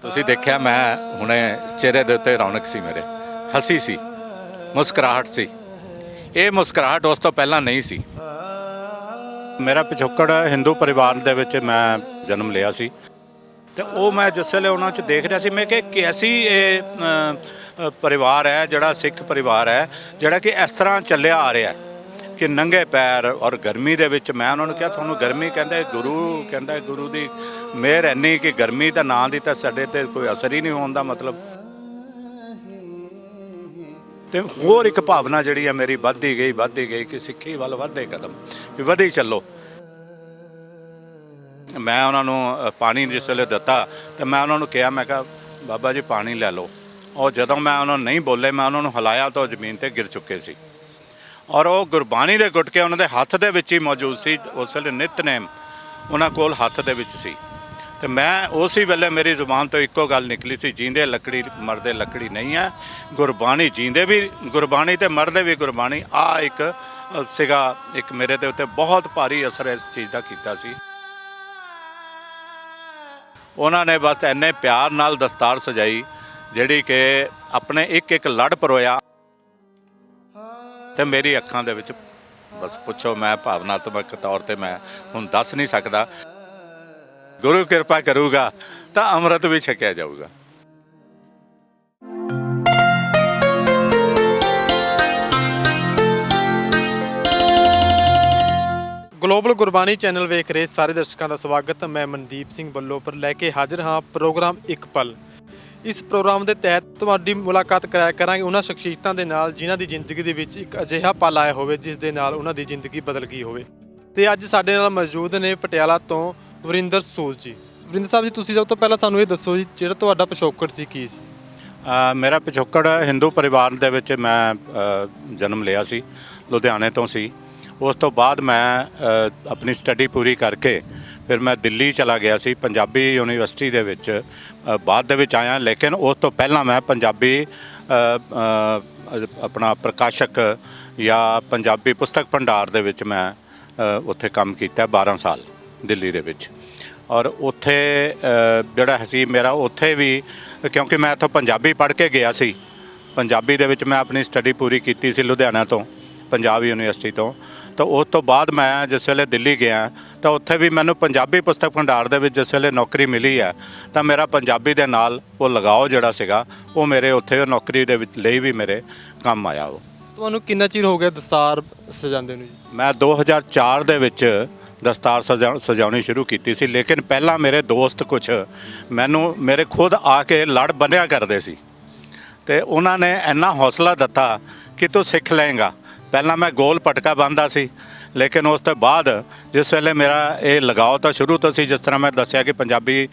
ਤੁਸੀਂ ਦੇਖਿਆ ਮੈਂ ਹੁਣੇ ਚਿਹਰੇ ਦੇ ਉੱਤੇ ਰੌਣਕ ਸੀ, ਮੇਰੇ ਹੱਸੀ ਸੀ, ਮੁਸਕਰਾਹਟ ਸੀ। ਇਹ ਮੁਸਕਰਾਹਟ ਉਸ ਤੋਂ ਪਹਿਲਾਂ ਨਹੀਂ ਸੀ। ਮੇਰਾ ਪਿਛੋਕੜ ਹਿੰਦੂ ਪਰਿਵਾਰ ਦੇ ਵਿੱਚ ਮੈਂ ਜਨਮ ਲਿਆ ਸੀ ਤੇ ਉਹ ਮੈਂ ਜਿਸ ਵੇਲੇ ਉਹਨਾਂ 'ਚ ਦੇਖ ਰਿਹਾ ਸੀ, ਮੈਂ ਕਿ ਕੈਸੀ ਇਹ ਪਰਿਵਾਰ ਹੈ ਜਿਹੜਾ ਸਿੱਖ ਪਰਿਵਾਰ ਹੈ, ਜਿਹੜਾ ਕਿ ਇਸ ਤਰ੍ਹਾਂ ਚੱਲਿਆ ਆ ਰਿਹਾ ਕਿ ਨੰਗੇ ਪੈਰ ਔਰ ਗਰਮੀ ਦੇ ਵਿੱਚ। ਮੈਂ ਉਹਨਾਂ ਨੂੰ ਕਿਹਾ ਤੁਹਾਨੂੰ ਗਰਮੀ ਕਹਿੰਦਾ, ਗੁਰੂ ਦੀ ਮਿਹਰ ਇੰਨੀ ਕਿ ਗਰਮੀ ਤਾਂ ਨਾਂ ਦੀ ਤਾਂ ਸਾਡੇ ਤੇ ਕੋਈ ਅਸਰ ਹੀ ਨਹੀਂ ਹੋਣ ਦਾ ਮਤਲਬ। ਤੇ ਹੋਰ ਇੱਕ ਭਾਵਨਾ ਜਿਹੜੀ ਹੈ ਮੇਰੀ ਵੱਧਦੀ ਗਈ ਕਿ ਸਿੱਖੀ ਵੱਲ ਵੱਧਦੇ ਕਦਮ ਵੀ ਵਧੀ ਚੱਲੋ। ਮੈਂ ਉਹਨਾਂ ਨੂੰ ਪਾਣੀ ਜਿਸ ਵੇਲੇ ਦਿੱਤਾ ਤੇ ਮੈਂ ਉਹਨਾਂ ਨੂੰ ਕਿਹਾ, ਮੈਂ ਕਿਹਾ ਬਾਬਾ ਜੀ ਪਾਣੀ ਲੈ ਲਓ। ਉਹ ਜਦੋਂ ਮੈਂ ਉਹਨਾਂ ਨੂੰ ਨਹੀਂ ਬੋਲੇ, ਮੈਂ ਉਹਨਾਂ ਨੂੰ ਹਿਲਾਇਆ ਤਾਂ ਉਹ ਜ਼ਮੀਨ 'ਤੇ ਗਿਰ ਚੁੱਕੇ ਸੀ ਔਰ ਉਹ ਗੁਰਬਾਣੀ ਦੇ ਗੁਟਕੇ ਉਹਨਾਂ ਦੇ ਹੱਥ ਦੇ ਵਿੱਚ ਹੀ ਮੌਜੂਦ ਸੀ। ਉਸ ਵੇਲੇ ਨਿਤਨੇਮ ਉਹਨਾਂ ਕੋਲ ਹੱਥ ਦੇ ਵਿੱਚ ਸੀ ਤੇ ਮੈਂ ਉਸੇ ਵੇਲੇ ਮੇਰੀ ਜ਼ੁਬਾਨ ਤੋਂ ਇੱਕੋ ਗੱਲ ਨਿਕਲੀ ਸੀ, ਜੀਂਦੇ ਲੱਕੜੀ ਮਰਦੇ ਲੱਕੜੀ ਨਹੀਂ ਹੈ। ਗੁਰਬਾਣੀ ਜੀਂਦੇ ਵੀ ਗੁਰਬਾਣੀ ਤੇ ਮਰਦੇ ਵੀ ਗੁਰਬਾਣੀ। ਆ ਇੱਕ ਸੀਗਾ, ਇੱਕ ਮੇਰੇ ਦੇ ਉੱਤੇ ਬਹੁਤ ਭਾਰੀ ਅਸਰ ਇਸ ਚੀਜ਼ ਦਾ ਕੀਤਾ ਸੀ। ਉਹਨਾਂ ਨੇ ਬਸ ਇੰਨੇ ਪਿਆਰ ਨਾਲ ਦਸਤਾਰ ਸਜਾਈ ਜਿਹੜੀ ਕਿ ਆਪਣੇ ਇੱਕ ਲੜ ਪਰੋਇਆ ਤੇ ਮੇਰੀ ਅੱਖਾਂ ਦੇ ਵਿੱਚ ਬਸ ਪੁੱਛੋ, ਮੈਂ ਭਾਵਨਾਤਮਕ ਤੌਰ ਤੇ ਮੈਂ ਹੁਣ ਦੱਸ ਨਹੀਂ ਸਕਦਾ। ਗੁਰੂ ਕਿਰਪਾ ਕਰੂਗਾ ਤਾਂ ਅੰਮ੍ਰਿਤ ਵੀ ਛਕਿਆ ਜਾਊਗਾ। ਗਲੋਬਲ ਗੁਰਬਾਣੀ ਚੈਨਲ ਵੇਖ ਰਹੇ ਸਾਰੇ ਦਰਸ਼ਕਾਂ ਦਾ ਸਵਾਗਤ। ਮੈਂ ਮਨਦੀਪ ਸਿੰਘ ਵੱਲੋਂ ਲੈ ਕੇ ਹਾਜ਼ਰ ਹਾਂ ਪ੍ਰੋਗਰਾਮ ਇੱਕ ਪਲ। ਇਸ ਪ੍ਰੋਗਰਾਮ ਦੇ ਤਹਿਤ ਤੁਹਾਡੀ ਮੁਲਾਕਾਤ ਕਰਾਇਆ ਕਰਾਂਗੇ ਉਹਨਾਂ ਸ਼ਖਸੀਅਤਾਂ ਦੇ ਨਾਲ ਜਿਨ੍ਹਾਂ ਦੀ ਜ਼ਿੰਦਗੀ ਦੇ ਵਿੱਚ ਇੱਕ ਅਜਿਹਾ ਪਲ ਆਇਆ ਹੋਵੇ ਜਿਸ ਦੇ ਨਾਲ ਉਹਨਾਂ ਦੀ ਜ਼ਿੰਦਗੀ ਬਦਲ ਗਈ ਹੋਵੇ। ਤੇ ਅੱਜ ਸਾਡੇ ਨਾਲ ਮੌਜੂਦ ਨੇ ਪਟਿਆਲਾ ਤੋਂ ਵਰਿੰਦਰ ਸੂਦ ਜੀ। ਵਰਿੰਦਰ ਸਾਹਿਬ ਜੀ, ਤੁਸੀਂ ਸਭ ਤੋਂ ਪਹਿਲਾਂ ਸਾਨੂੰ ਇਹ ਦੱਸੋ ਜੀ, ਜਿਹੜਾ ਤੁਹਾਡਾ ਪਿਛੋਕੜ ਸੀ ਕੀ ਸੀ? ਮੇਰਾ ਪਿਛੋਕੜ ਹਿੰਦੂ ਪਰਿਵਾਰ ਦੇ ਵਿੱਚ ਮੈਂ ਜਨਮ ਲਿਆ ਸੀ, ਲੁਧਿਆਣੇ ਤੋਂ ਸੀ। ਉਸ ਤੋਂ ਬਾਅਦ ਮੈਂ ਆਪਣੀ ਸਟੱਡੀ ਪੂਰੀ ਕਰਕੇ ਫਿਰ ਮੈਂ ਦਿੱਲੀ ਚਲਾ ਗਿਆ ਸੀ, ਪੰਜਾਬੀ ਯੂਨੀਵਰਸਿਟੀ ਦੇ ਵਿੱਚ ਬਾਅਦ ਦੇ ਵਿੱਚ ਆਇਆ। ਲੇਕਿਨ ਉਸ ਤੋਂ ਪਹਿਲਾਂ ਮੈਂ ਪੰਜਾਬੀ ਆਪਣਾ ਪ੍ਰਕਾਸ਼ਕ ਜਾਂ ਪੰਜਾਬੀ ਪੁਸਤਕ ਭੰਡਾਰ ਦੇ ਵਿੱਚ ਮੈਂ ਉੱਥੇ ਕੰਮ ਕੀਤਾ 12 ਸਾਲ ਦਿੱਲੀ ਦੇ ਵਿੱਚ। ਔਰ ਉੱਥੇ ਜਿਹੜਾ ਸੀ ਮੇਰਾ ਉੱਥੇ ਵੀ, ਕਿਉਂਕਿ ਮੈਂ ਇੱਥੋਂ ਪੰਜਾਬੀ ਪੜ੍ਹ ਕੇ ਗਿਆ ਸੀ, ਪੰਜਾਬੀ ਦੇ ਵਿੱਚ ਮੈਂ ਆਪਣੀ ਸਟੱਡੀ ਪੂਰੀ ਕੀਤੀ ਸੀ ਲੁਧਿਆਣਾ ਤੋਂ, ਪੰਜਾਬ ਯੂਨੀਵਰਸਿਟੀ ਤੋਂ। ਤਾਂ ਉਸ ਤੋਂ ਬਾਅਦ ਮੈਂ ਜਿਸ ਵੇਲੇ ਦਿੱਲੀ ਗਿਆ ਤਾਂ ਉੱਥੇ ਵੀ ਮੈਨੂੰ ਪੰਜਾਬੀ ਪੁਸਤਕ ਭੰਡਾਰ ਦੇ ਵਿੱਚ ਜਿਸ ਵੇਲੇ ਨੌਕਰੀ ਮਿਲੀ ਹੈ ਤਾਂ ਮੇਰਾ ਪੰਜਾਬੀ ਦੇ ਨਾਲ ਉਹ ਲਗਾਓ ਜਿਹੜਾ ਸੀਗਾ ਉਹ ਮੇਰੇ ਉੱਥੇ ਨੌਕਰੀ ਦੇ ਵਿੱਚ ਲਈ ਵੀ ਮੇਰੇ ਕੰਮ ਆਇਆ। ਉਹ ਤੁਹਾਨੂੰ ਕਿੰਨਾ ਚਿਰ ਹੋ ਗਿਆ ਦਸਤਾਰ ਸਜਾਉਂਦੇ ਨੂੰ ਜੀ? ਮੈਂ 2004 ਦੇ ਵਿੱਚ ਦਸਤਾਰ ਸਜਾਉਣੀ ਸ਼ੁਰੂ ਕੀਤੀ ਸੀ। ਲੇਕਿਨ ਪਹਿਲਾਂ ਮੇਰੇ ਦੋਸਤ ਕੁਛ ਮੈਨੂੰ ਮੇਰੇ ਖੁਦ ਆ ਕੇ ਲੜ ਬੰਨ੍ਹਿਆ ਕਰਦੇ ਸੀ ਤੇ ਉਹਨਾਂ ਨੇ ਇੰਨਾ ਹੌਸਲਾ ਦਿੱਤਾ ਕਿ ਤੂੰ ਸਿੱਖ ਲਏਗਾ। ਪਹਿਲਾਂ ਮੈਂ ਗੋਲ ਪਟਕਾ ਬੰਨ੍ਹਦਾ ਸੀ, ਲੇਕਿਨ ਉਸ ਤੋਂ ਬਾਅਦ ਜਿਸ ਵੇਲੇ ਮੇਰਾ ਇਹ ਲਗਾਓ ਤਾਂ ਸ਼ੁਰੂ ਤੋਂ ਸੀ, ਜਿਸ ਤਰ੍ਹਾਂ ਮੈਂ ਦੱਸਿਆ ਕਿ ਪੰਜਾਬੀ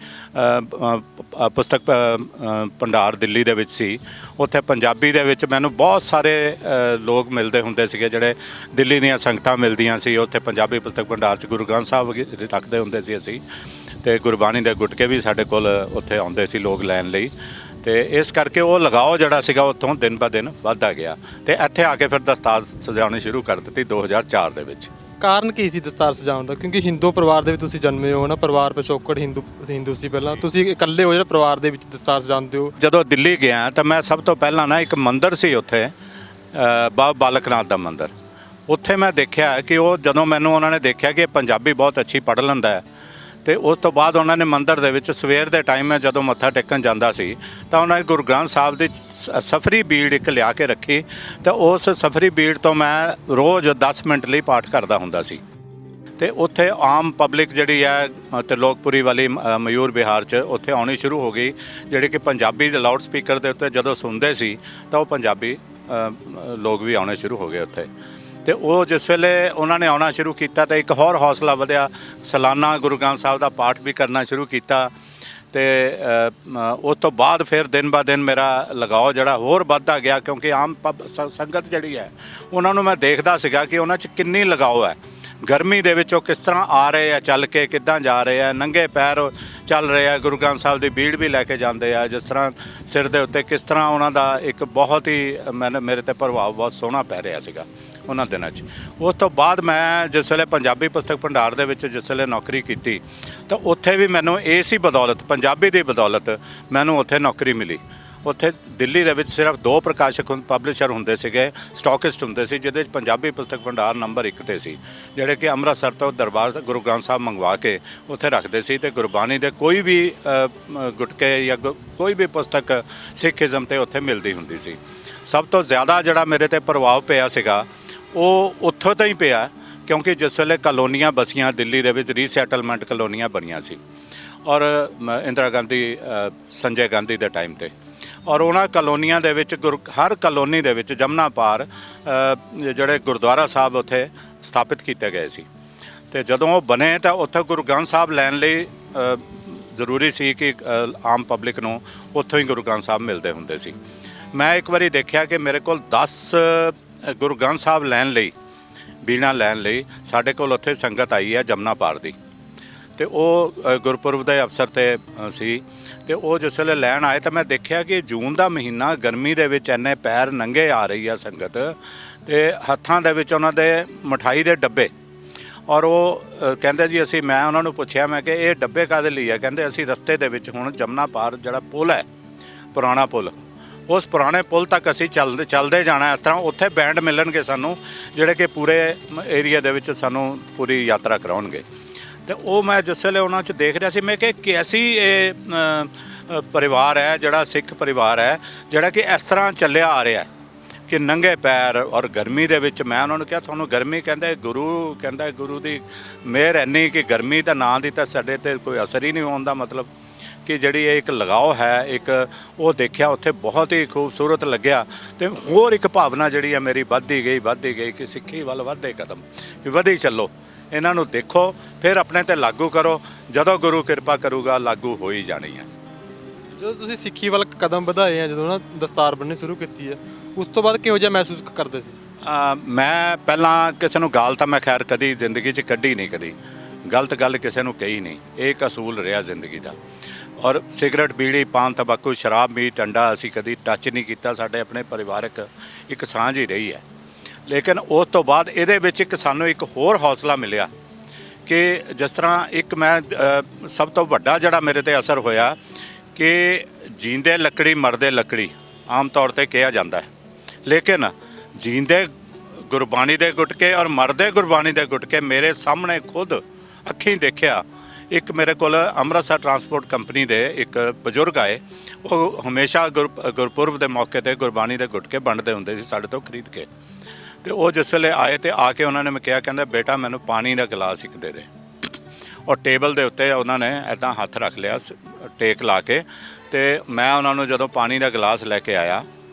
ਪੁਸਤਕ ਭੰਡਾਰ ਦਿੱਲੀ ਦੇ ਵਿੱਚ ਸੀ, ਉੱਥੇ ਪੰਜਾਬੀ ਦੇ ਵਿੱਚ ਮੈਨੂੰ ਬਹੁਤ ਸਾਰੇ ਲੋਕ ਮਿਲਦੇ ਹੁੰਦੇ ਸੀਗੇ, ਜਿਹੜੇ ਦਿੱਲੀ ਦੀਆਂ ਸੰਗਤਾਂ ਮਿਲਦੀਆਂ ਸੀ। ਉੱਥੇ ਪੰਜਾਬੀ ਪੁਸਤਕ ਭੰਡਾਰ 'ਚ ਗੁਰੂ ਗ੍ਰੰਥ ਸਾਹਿਬ ਰੱਖਦੇ ਹੁੰਦੇ ਸੀ ਅਸੀਂ, ਅਤੇ ਗੁਰਬਾਣੀ ਦੇ ਗੁਟਕੇ ਵੀ ਸਾਡੇ ਕੋਲ ਉੱਥੇ ਆਉਂਦੇ ਸੀ ਲੋਕ ਲੈਣ ਲਈ। ਅਤੇ ਇਸ ਕਰਕੇ ਉਹ ਲਗਾਓ ਜਿਹੜਾ ਸੀਗਾ ਉੱਥੋਂ ਦਿਨ ਬ ਦਿਨ ਵੱਧਦਾ ਗਿਆ ਅਤੇ ਇੱਥੇ ਆ ਕੇ ਫਿਰ ਦਸਤਾਰ ਸਜਾਉਣੀ ਸ਼ੁਰੂ ਕਰ ਦਿੱਤੀ 2004 ਦੇ ਵਿੱਚ। ਕਾਰਨ ਕੀ ਸੀ ਦਸਤਾਰ ਸਜਾਉਣ ਦਾ? ਕਿਉਂਕਿ ਹਿੰਦੂ ਪਰਿਵਾਰ ਦੇ ਵਿੱਚ ਤੁਸੀਂ ਜਨਮੇ ਹੋ ਨਾ, ਪਰਿਵਾਰ ਪਿਛੋਕੜ ਹਿੰਦੂ ਸੀ ਪਹਿਲਾਂ, ਤੁਸੀਂ ਇਕੱਲੇ ਹੋ ਜਿਹੜਾ ਪਰਿਵਾਰ ਦੇ ਵਿੱਚ ਦਸਤਾਰ ਸਜਾਉਂਦੇ ਹੋ। ਜਦੋਂ ਦਿੱਲੀ ਗਿਆ ਤਾਂ ਮੈਂ ਸਭ ਤੋਂ ਪਹਿਲਾਂ ਨਾ ਇੱਕ ਮੰਦਿਰ ਸੀ ਉੱਥੇ, ਬਾਬਾ ਬਾਲਕ ਨਾਥ ਦਾ ਮੰਦਿਰ, ਉੱਥੇ ਮੈਂ ਦੇਖਿਆ ਕਿ ਉਹ ਜਦੋਂ ਮੈਨੂੰ ਉਹਨਾਂ ਨੇ ਦੇਖਿਆ ਕਿ ਪੰਜਾਬੀ ਬਹੁਤ ਅੱਛੀ ਪੜ੍ਹ ਲੈਂਦਾ ਹੈ ਅਤੇ ਉਸ ਤੋਂ ਬਾਅਦ ਉਹਨਾਂ ਨੇ ਮੰਦਿਰ ਦੇ ਵਿੱਚ ਸਵੇਰ ਦੇ ਟਾਈਮ ਮੈਂ ਜਦੋਂ ਮੱਥਾ ਟੇਕਣ ਜਾਂਦਾ ਸੀ ਤਾਂ ਉਹਨਾਂ ਨੇ ਗੁਰੂ ਗ੍ਰੰਥ ਸਾਹਿਬ ਦੀ ਸਫਰੀ ਬੀੜ ਇੱਕ ਲਿਆ ਕੇ ਰੱਖੀ ਤਾਂ ਉਸ ਸਫਰੀ ਬੀੜ ਤੋਂ ਮੈਂ ਰੋਜ਼ 10 ਮਿੰਟ ਲਈ ਪਾਠ ਕਰਦਾ ਹੁੰਦਾ ਸੀ। ਅਤੇ ਉੱਥੇ ਆਮ ਪਬਲਿਕ ਜਿਹੜੀ ਹੈ ਤ੍ਰਿਲੋਕਪੁਰੀ ਵਾਲੀ ਮਯੂਰ ਵਿਹਾਰ 'ਚ ਉੱਥੇ ਆਉਣੀ ਸ਼ੁਰੂ ਹੋ ਗਈ, ਜਿਹੜੀ ਕਿ ਪੰਜਾਬੀ ਦੇ ਲਾਊਡ ਸਪੀਕਰ ਦੇ ਉੱਤੇ ਜਦੋਂ ਸੁਣਦੇ ਸੀ ਤਾਂ ਉਹ ਪੰਜਾਬੀ ਲੋਕ ਵੀ ਆਉਣੇ ਸ਼ੁਰੂ ਹੋ ਗਏ ਉੱਥੇ। ਅਤੇ ਉਹ ਜਿਸ ਵੇਲੇ ਉਹਨਾਂ ਨੇ ਆਉਣਾ ਸ਼ੁਰੂ ਕੀਤਾ ਤਾਂ ਇੱਕ ਹੋਰ ਹੌਸਲਾ ਵਧਿਆ, ਸਾਲਾਨਾ ਗੁਰੂ ਗ੍ਰੰਥ ਸਾਹਿਬ ਦਾ ਪਾਠ ਵੀ ਕਰਨਾ ਸ਼ੁਰੂ ਕੀਤਾ ਅਤੇ ਉਸ ਤੋਂ ਬਾਅਦ ਫਿਰ ਦਿਨ ਬ ਦਿਨ ਮੇਰਾ ਲਗਾਓ ਜਿਹੜਾ ਹੋਰ ਵੱਧਦਾ ਗਿਆ, ਕਿਉਂਕਿ ਆਮ ਸੰਗਤ ਜਿਹੜੀ ਹੈ ਉਹਨਾਂ ਨੂੰ ਮੈਂ ਦੇਖਦਾ ਸੀਗਾ ਕਿ ਉਹਨਾਂ 'ਚ ਕਿੰਨੀ ਲਗਾਓ ਹੈ। ਗਰਮੀ ਦੇ ਵਿੱਚ ਉਹ ਕਿਸ ਤਰ੍ਹਾਂ ਆ ਰਹੇ ਆ, ਚੱਲ ਕੇ ਕਿੱਦਾਂ ਜਾ ਰਹੇ ਆ, ਨੰਗੇ ਪੈਰ ਚੱਲ ਰਹੇ ਆ, ਗੁਰੂ ਗ੍ਰੰਥ ਸਾਹਿਬ ਦੀ ਬੀੜ ਵੀ ਲੈ ਕੇ ਜਾਂਦੇ ਆ, ਜਿਸ ਤਰ੍ਹਾਂ ਸਿਰ ਦੇ ਉੱਤੇ ਕਿਸ ਤਰ੍ਹਾਂ ਉਹਨਾਂ ਦਾ ਇੱਕ ਬਹੁਤ ਹੀ ਮੇਰੇ 'ਤੇ ਪ੍ਰਭਾਵ ਬਹੁਤ ਸੋਹਣਾ ਪੈ ਰਿਹਾ ਸੀਗਾ। ਉਹਨਾਂ ਦਿਨਾਂ 'ਚ। ਉਸ ਤੋਂ ਬਾਅਦ ਮੈਂ ਜਿਸ ਵੇਲੇ ਪੰਜਾਬੀ ਪੁਸਤਕ ਭੰਡਾਰ ਦੇ ਵਿੱਚ ਜਿਸ ਵੇਲੇ ਨੌਕਰੀ ਕੀਤੀ ਤਾਂ ਉੱਥੇ ਵੀ ਮੈਨੂੰ ਇਸੇ ਬਦੌਲਤ, ਪੰਜਾਬੀ ਦੀ ਬਦੌਲਤ ਮੈਨੂੰ ਉੱਥੇ ਨੌਕਰੀ ਮਿਲੀ। ਉੱਥੇ ਦਿੱਲੀ ਦੇ ਵਿੱਚ ਸਿਰਫ 2 ਪ੍ਰਕਾਸ਼ਕ ਪਬਲਿਸ਼ਰ ਹੁੰਦੇ ਸੀਗੇ, ਸਟਾਕਿਸਟ ਹੁੰਦੇ ਸੀ, ਜਿਹਦੇ 'ਚ ਪੰਜਾਬੀ ਪੁਸਤਕ ਭੰਡਾਰ ਨੰਬਰ 1 ਤੇ ਸੀ, ਜਿਹੜੇ ਕਿ ਅੰਮ੍ਰਿਤਸਰ ਤੋਂ ਦਰਬਾਰ ਗੁਰੂ ਗ੍ਰੰਥ ਸਾਹਿਬ ਮੰਗਵਾ ਕੇ ਉੱਥੇ ਰੱਖਦੇ ਸੀ ਤੇ ਗੁਰਬਾਣੀ ਦੇ ਕੋਈ ਵੀ ਗੁਟਕੇ ਜਾਂ ਕੋਈ ਵੀ ਪੁਸਤਕ ਸਿੱਖੀਜ਼ਮ ਤੇ ਉੱਥੇ ਮਿਲਦੀ ਹੁੰਦੀ ਸੀ। ਸਭ ਤੋਂ ਜ਼ਿਆਦਾ ਜਿਹੜਾ ਮੇਰੇ ਤੇ ਪ੍ਰਭਾਵ ਪਿਆ ਸੀਗਾ ਉਹ ਉੱਥੋਂ ਤੋਂ ਹੀ ਪਿਆ, ਕਿਉਂਕਿ ਜਿਸ ਵੇਲੇ ਕਲੋਨੀਆਂ ਬਸੀਆਂ ਦਿੱਲੀ ਦੇ ਵਿੱਚ, ਰੀਸੈਟਲਮੈਂਟ ਕਲੋਨੀਆਂ ਬਣੀਆਂ ਸੀ ਔਰ ਇੰਦਰਾ ਗਾਂਧੀ, ਸੰਜੇ ਗਾਂਧੀ ਦੇ ਟਾਈਮ ਤੇ, ਔਰ ਉਹਨਾਂ ਕਲੋਨੀਆਂ ਦੇ ਵਿੱਚ ਹਰ ਕਲੋਨੀ ਦੇ ਵਿੱਚ ਜਮਨਾ ਪਾਰ ਜਿਹੜੇ ਗੁਰਦੁਆਰਾ ਸਾਹਿਬ ਉੱਥੇ ਸਥਾਪਿਤ ਕੀਤੇ ਗਏ ਸੀ। ਤੇ ਜਦੋਂ ਉਹ ਬਣੇ ਤਾਂ ਉੱਥੇ ਗੁਰੂ ਗ੍ਰੰਥ ਸਾਹਿਬ ਲੈਣ ਲਈ ਜ਼ਰੂਰੀ ਸੀ ਕਿ ਆਮ ਪਬਲਿਕ ਨੂੰ ਉੱਥੋਂ ਹੀ ਗੁਰੂ ਗ੍ਰੰਥ ਸਾਹਿਬ ਮਿਲਦੇ ਹੁੰਦੇ ਸੀ। ਮੈਂ ਇੱਕ ਵਾਰੀ ਦੇਖਿਆ ਕਿ ਮੇਰੇ ਕੋਲ 10 ਗੁਰੂ ਗ੍ਰੰਥ ਸਾਹਿਬ ਲੈਣ ਲਈ, ਬੀਣਾ ਲੈਣ ਲਈ ਸਾਡੇ ਕੋਲ ਉੱਥੇ ਸੰਗਤ ਆਈ ਹੈ ਜਮਨਾ ਪਾਰ ਦੀ, ਤੇ ਉਹ ਗੁਰਪੁਰਬ ਦੇ ਅਵਸਰ ਤੇ ਸੀ। ਤੇ ਉਹ ਜਿਸ ਵੇਲੇ ਲੈਣ ਆਏ ਤਾਂ ਮੈਂ ਦੇਖਿਆ ਕਿ ਜੂਨ ਦਾ ਮਹੀਨਾ, ਗਰਮੀ ਦੇ ਵਿੱਚ ਇੰਨੇ ਪੈਰ ਨੰਗੇ ਆ ਰਹੀ ਆ ਸੰਗਤ, ਤੇ ਹੱਥਾਂ ਦੇ ਵਿੱਚ ਉਹਨਾਂ ਦੇ ਮਠਾਈ ਦੇ ਡੱਬੇ, ਔਰ ਉਹ ਕਹਿੰਦੇ ਜੀ ਅਸੀਂ, ਮੈਂ ਉਹਨਾਂ ਨੂੰ ਪੁੱਛਿਆ, ਮੈਂ ਕਿ ਇਹ ਡੱਬੇ ਕਾਹਦੇ ਲਈ ਆ? ਕਹਿੰਦੇ ਅਸੀਂ ਰਸਤੇ ਦੇ ਵਿੱਚ ਹੁਣ ਜਮਨਾ ਪਾਰ ਜਿਹੜਾ ਪੁਲ ਹੈ, ਪੁਰਾਣਾ ਪੁਲ, ਉਸ ਪੁਰਾਣੇ ਪੁਲ ਤੱਕ ਅਸੀਂ ਚੱਲਦੇ ਜਾਣਾ। ਇਸ ਤਰ੍ਹਾਂ ਉੱਥੇ ਬੈਂਡ ਮਿਲਣਗੇ ਸਾਨੂੰ, ਜਿਹੜੇ ਕਿ ਪੂਰੇ ਏਰੀਆ ਦੇ ਵਿੱਚ ਸਾਨੂੰ ਪੂਰੀ ਯਾਤਰਾ ਕਰਾਉਣਗੇ। ਤੇ ਉਹ ਮੈਂ ਜਿਸ ਵੇਲੇ ਉਹਨਾਂ 'ਚ ਦੇਖ ਰਿਹਾ ਸੀ, ਮੈਂ ਕਿ ਕੈਸੀ ਇਹ ਪਰਿਵਾਰ ਹੈ, ਜਿਹੜਾ ਸਿੱਖ ਪਰਿਵਾਰ ਹੈ, ਜਿਹੜਾ ਕਿ ਇਸ ਤਰ੍ਹਾਂ ਚੱਲਿਆ ਆ ਰਿਹਾ ਕਿ ਨੰਗੇ ਪੈਰ ਔਰ ਗਰਮੀ ਦੇ ਵਿੱਚ। ਮੈਂ ਉਹਨਾਂ ਨੂੰ ਕਿਹਾ ਤੁਹਾਨੂੰ ਗਰਮੀ? ਕਹਿੰਦਾ ਗੁਰੂ ਦੀ ਮਿਹਰ ਇੰਨੀ ਕਿ ਗਰਮੀ ਦਾ ਨਾਂ ਦੀ ਤਾਂ ਸਾਡੇ 'ਤੇ ਕੋਈ ਅਸਰ ਹੀ ਨਹੀਂ ਹੋਣ ਦਾ, ਮਤਲਬ ਕਿ ਜਿਹੜੀ ਇਹ ਇੱਕ ਲਗਾਓ ਹੈ, ਇੱਕ ਉਹ ਦੇਖਿਆ ਉੱਥੇ, ਬਹੁਤ ਹੀ ਖੂਬਸੂਰਤ ਲੱਗਿਆ। ਤੇ ਹੋਰ ਇੱਕ ਭਾਵਨਾ ਜਿਹੜੀ ਹੈ ਮੇਰੀ ਵੱਧਦੀ ਗਈ ਕਿ ਸਿੱਖੀ ਵੱਲ ਵੱਧਦੇ ਕਦਮ, ਵਧੀ ਚੱਲੋ, ਇਹਨਾਂ ਨੂੰ ਦੇਖੋ, ਫਿਰ ਆਪਣੇ ਤੇ ਲਾਗੂ ਕਰੋ, ਜਦੋਂ ਗੁਰੂ ਕਿਰਪਾ ਕਰੂਗਾ ਲਾਗੂ ਹੋ ਹੀ ਜਾਣੀ ਹੈ। ਜਦੋਂ ਤੁਸੀਂ ਸਿੱਖੀ ਵੱਲ ਕਦਮ ਵਧਾਏ ਆ, ਜਦੋਂ ਨਾ ਦਸਤਾਰ ਬੰਨ੍ਹਣੀ ਸ਼ੁਰੂ ਕੀਤੀ ਹੈ, ਉਸ ਤੋਂ ਬਾਅਦ ਕਿਹੋ ਜਿਹਾ ਮਹਿਸੂਸ ਕਰਦੇ ਸੀ? ਮੈਂ ਪਹਿਲਾਂ ਕਿਸੇ ਨੂੰ ਗਾਲ ਤਾਂ ਮੈਂ ਖੈਰ ਕਦੀ ਜ਼ਿੰਦਗੀ 'ਚ ਕੱਢੀ ਨਹੀਂ, ਕਦੀ ਗਲਤ ਗੱਲ ਕਿਸੇ ਨੂੰ ਕਹੀ ਨਹੀਂ, ਇਹ ਇੱਕ ਅਸੂਲ ਰਿਹਾ ਜ਼ਿੰਦਗੀ ਦਾ। ਔਰ ਸਿਗਰਟ, ਬੀੜੀ, ਪਾਨ, ਤੰਬਾਕੂ, ਸ਼ਰਾਬ, ਮੀਟ, ਅੰਡਾ ਅਸੀਂ ਕਦੀ ਟੱਚ ਨਹੀਂ ਕੀਤਾ, ਸਾਡੇ ਆਪਣੇ ਪਰਿਵਾਰਕ ਇੱਕ ਸਾਂਝ ਹੀ ਰਹੀ ਹੈ। ਲੇਕਿਨ ਉਸ ਤੋਂ ਬਾਅਦ ਇਹਦੇ ਵਿੱਚ ਸਾਨੂੰ ਇੱਕ ਹੋਰ ਹੌਸਲਾ ਮਿਲਿਆ ਕਿ ਜਿਸ ਤਰ੍ਹਾਂ ਇੱਕ ਮੈਂ ਸਭ ਤੋਂ ਵੱਡਾ ਜਿਹੜਾ ਮੇਰੇ 'ਤੇ ਅਸਰ ਹੋਇਆ ਕਿ ਜੀਂਦੇ ਲੱਕੜੀ ਮਰਦੇ ਲੱਕੜੀ ਆਮ ਤੌਰ 'ਤੇ ਕਿਹਾ ਜਾਂਦਾ ਹੈ, ਲੇਕਿਨ ਜੀਂਦੇ ਗੁਰਬਾਣੀ ਦੇ ਗੁਟਕੇ ਔਰ ਮਰਦੇ ਗੁਰਬਾਣੀ ਦੇ ਗੁਟਕੇ ਮੇਰੇ ਸਾਹਮਣੇ ਖੁਦ ਅੱਖੀਂ ਦੇਖਿਆ। ਇੱਕ ਮੇਰੇ ਕੋਲ ਅੰਮ੍ਰਿਤਸਰ ਟਰਾਂਸਪੋਰਟ ਕੰਪਨੀ ਦੇ ਇੱਕ ਬਜ਼ੁਰਗ ਆਏ, ਉਹ ਹਮੇਸ਼ਾ ਗੁਰਪੁਰਬ ਦੇ ਮੌਕੇ 'ਤੇ ਗੁਰਬਾਣੀ ਦੇ ਗੁਟਕੇ ਵੰਡਦੇ ਹੁੰਦੇ ਸੀ ਸਾਡੇ ਤੋਂ ਖਰੀਦ ਕੇ। ਤੇ ਉਹ ਜਿਸ ਵੇਲੇ ਆਏ ਤੇ ਆ ਕੇ ਉਹਨਾਂ ਨੇ ਮੈਂ ਕਿਹਾ, ਕਹਿੰਦਾ ਬੇਟਾ ਮੈਨੂੰ ਪਾਣੀ ਦਾ ਗਲਾਸ ਇੱਕ ਦੇ ਦੇ। ਔਰ ਟੇਬਲ ਦੇ ਉੱਤੇ ਉਹਨਾਂ ਨੇ ਇੱਦਾਂ ਹੱਥ ਰੱਖ ਲਿਆ ਟੇਕ ਲਾ ਕੇ, ਤੇ ਮੈਂ ਉਹਨਾਂ ਨੂੰ ਜਦੋਂ ਪਾਣੀ ਦਾ ਗਲਾਸ ਲੈ ਕੇ ਆਇਆ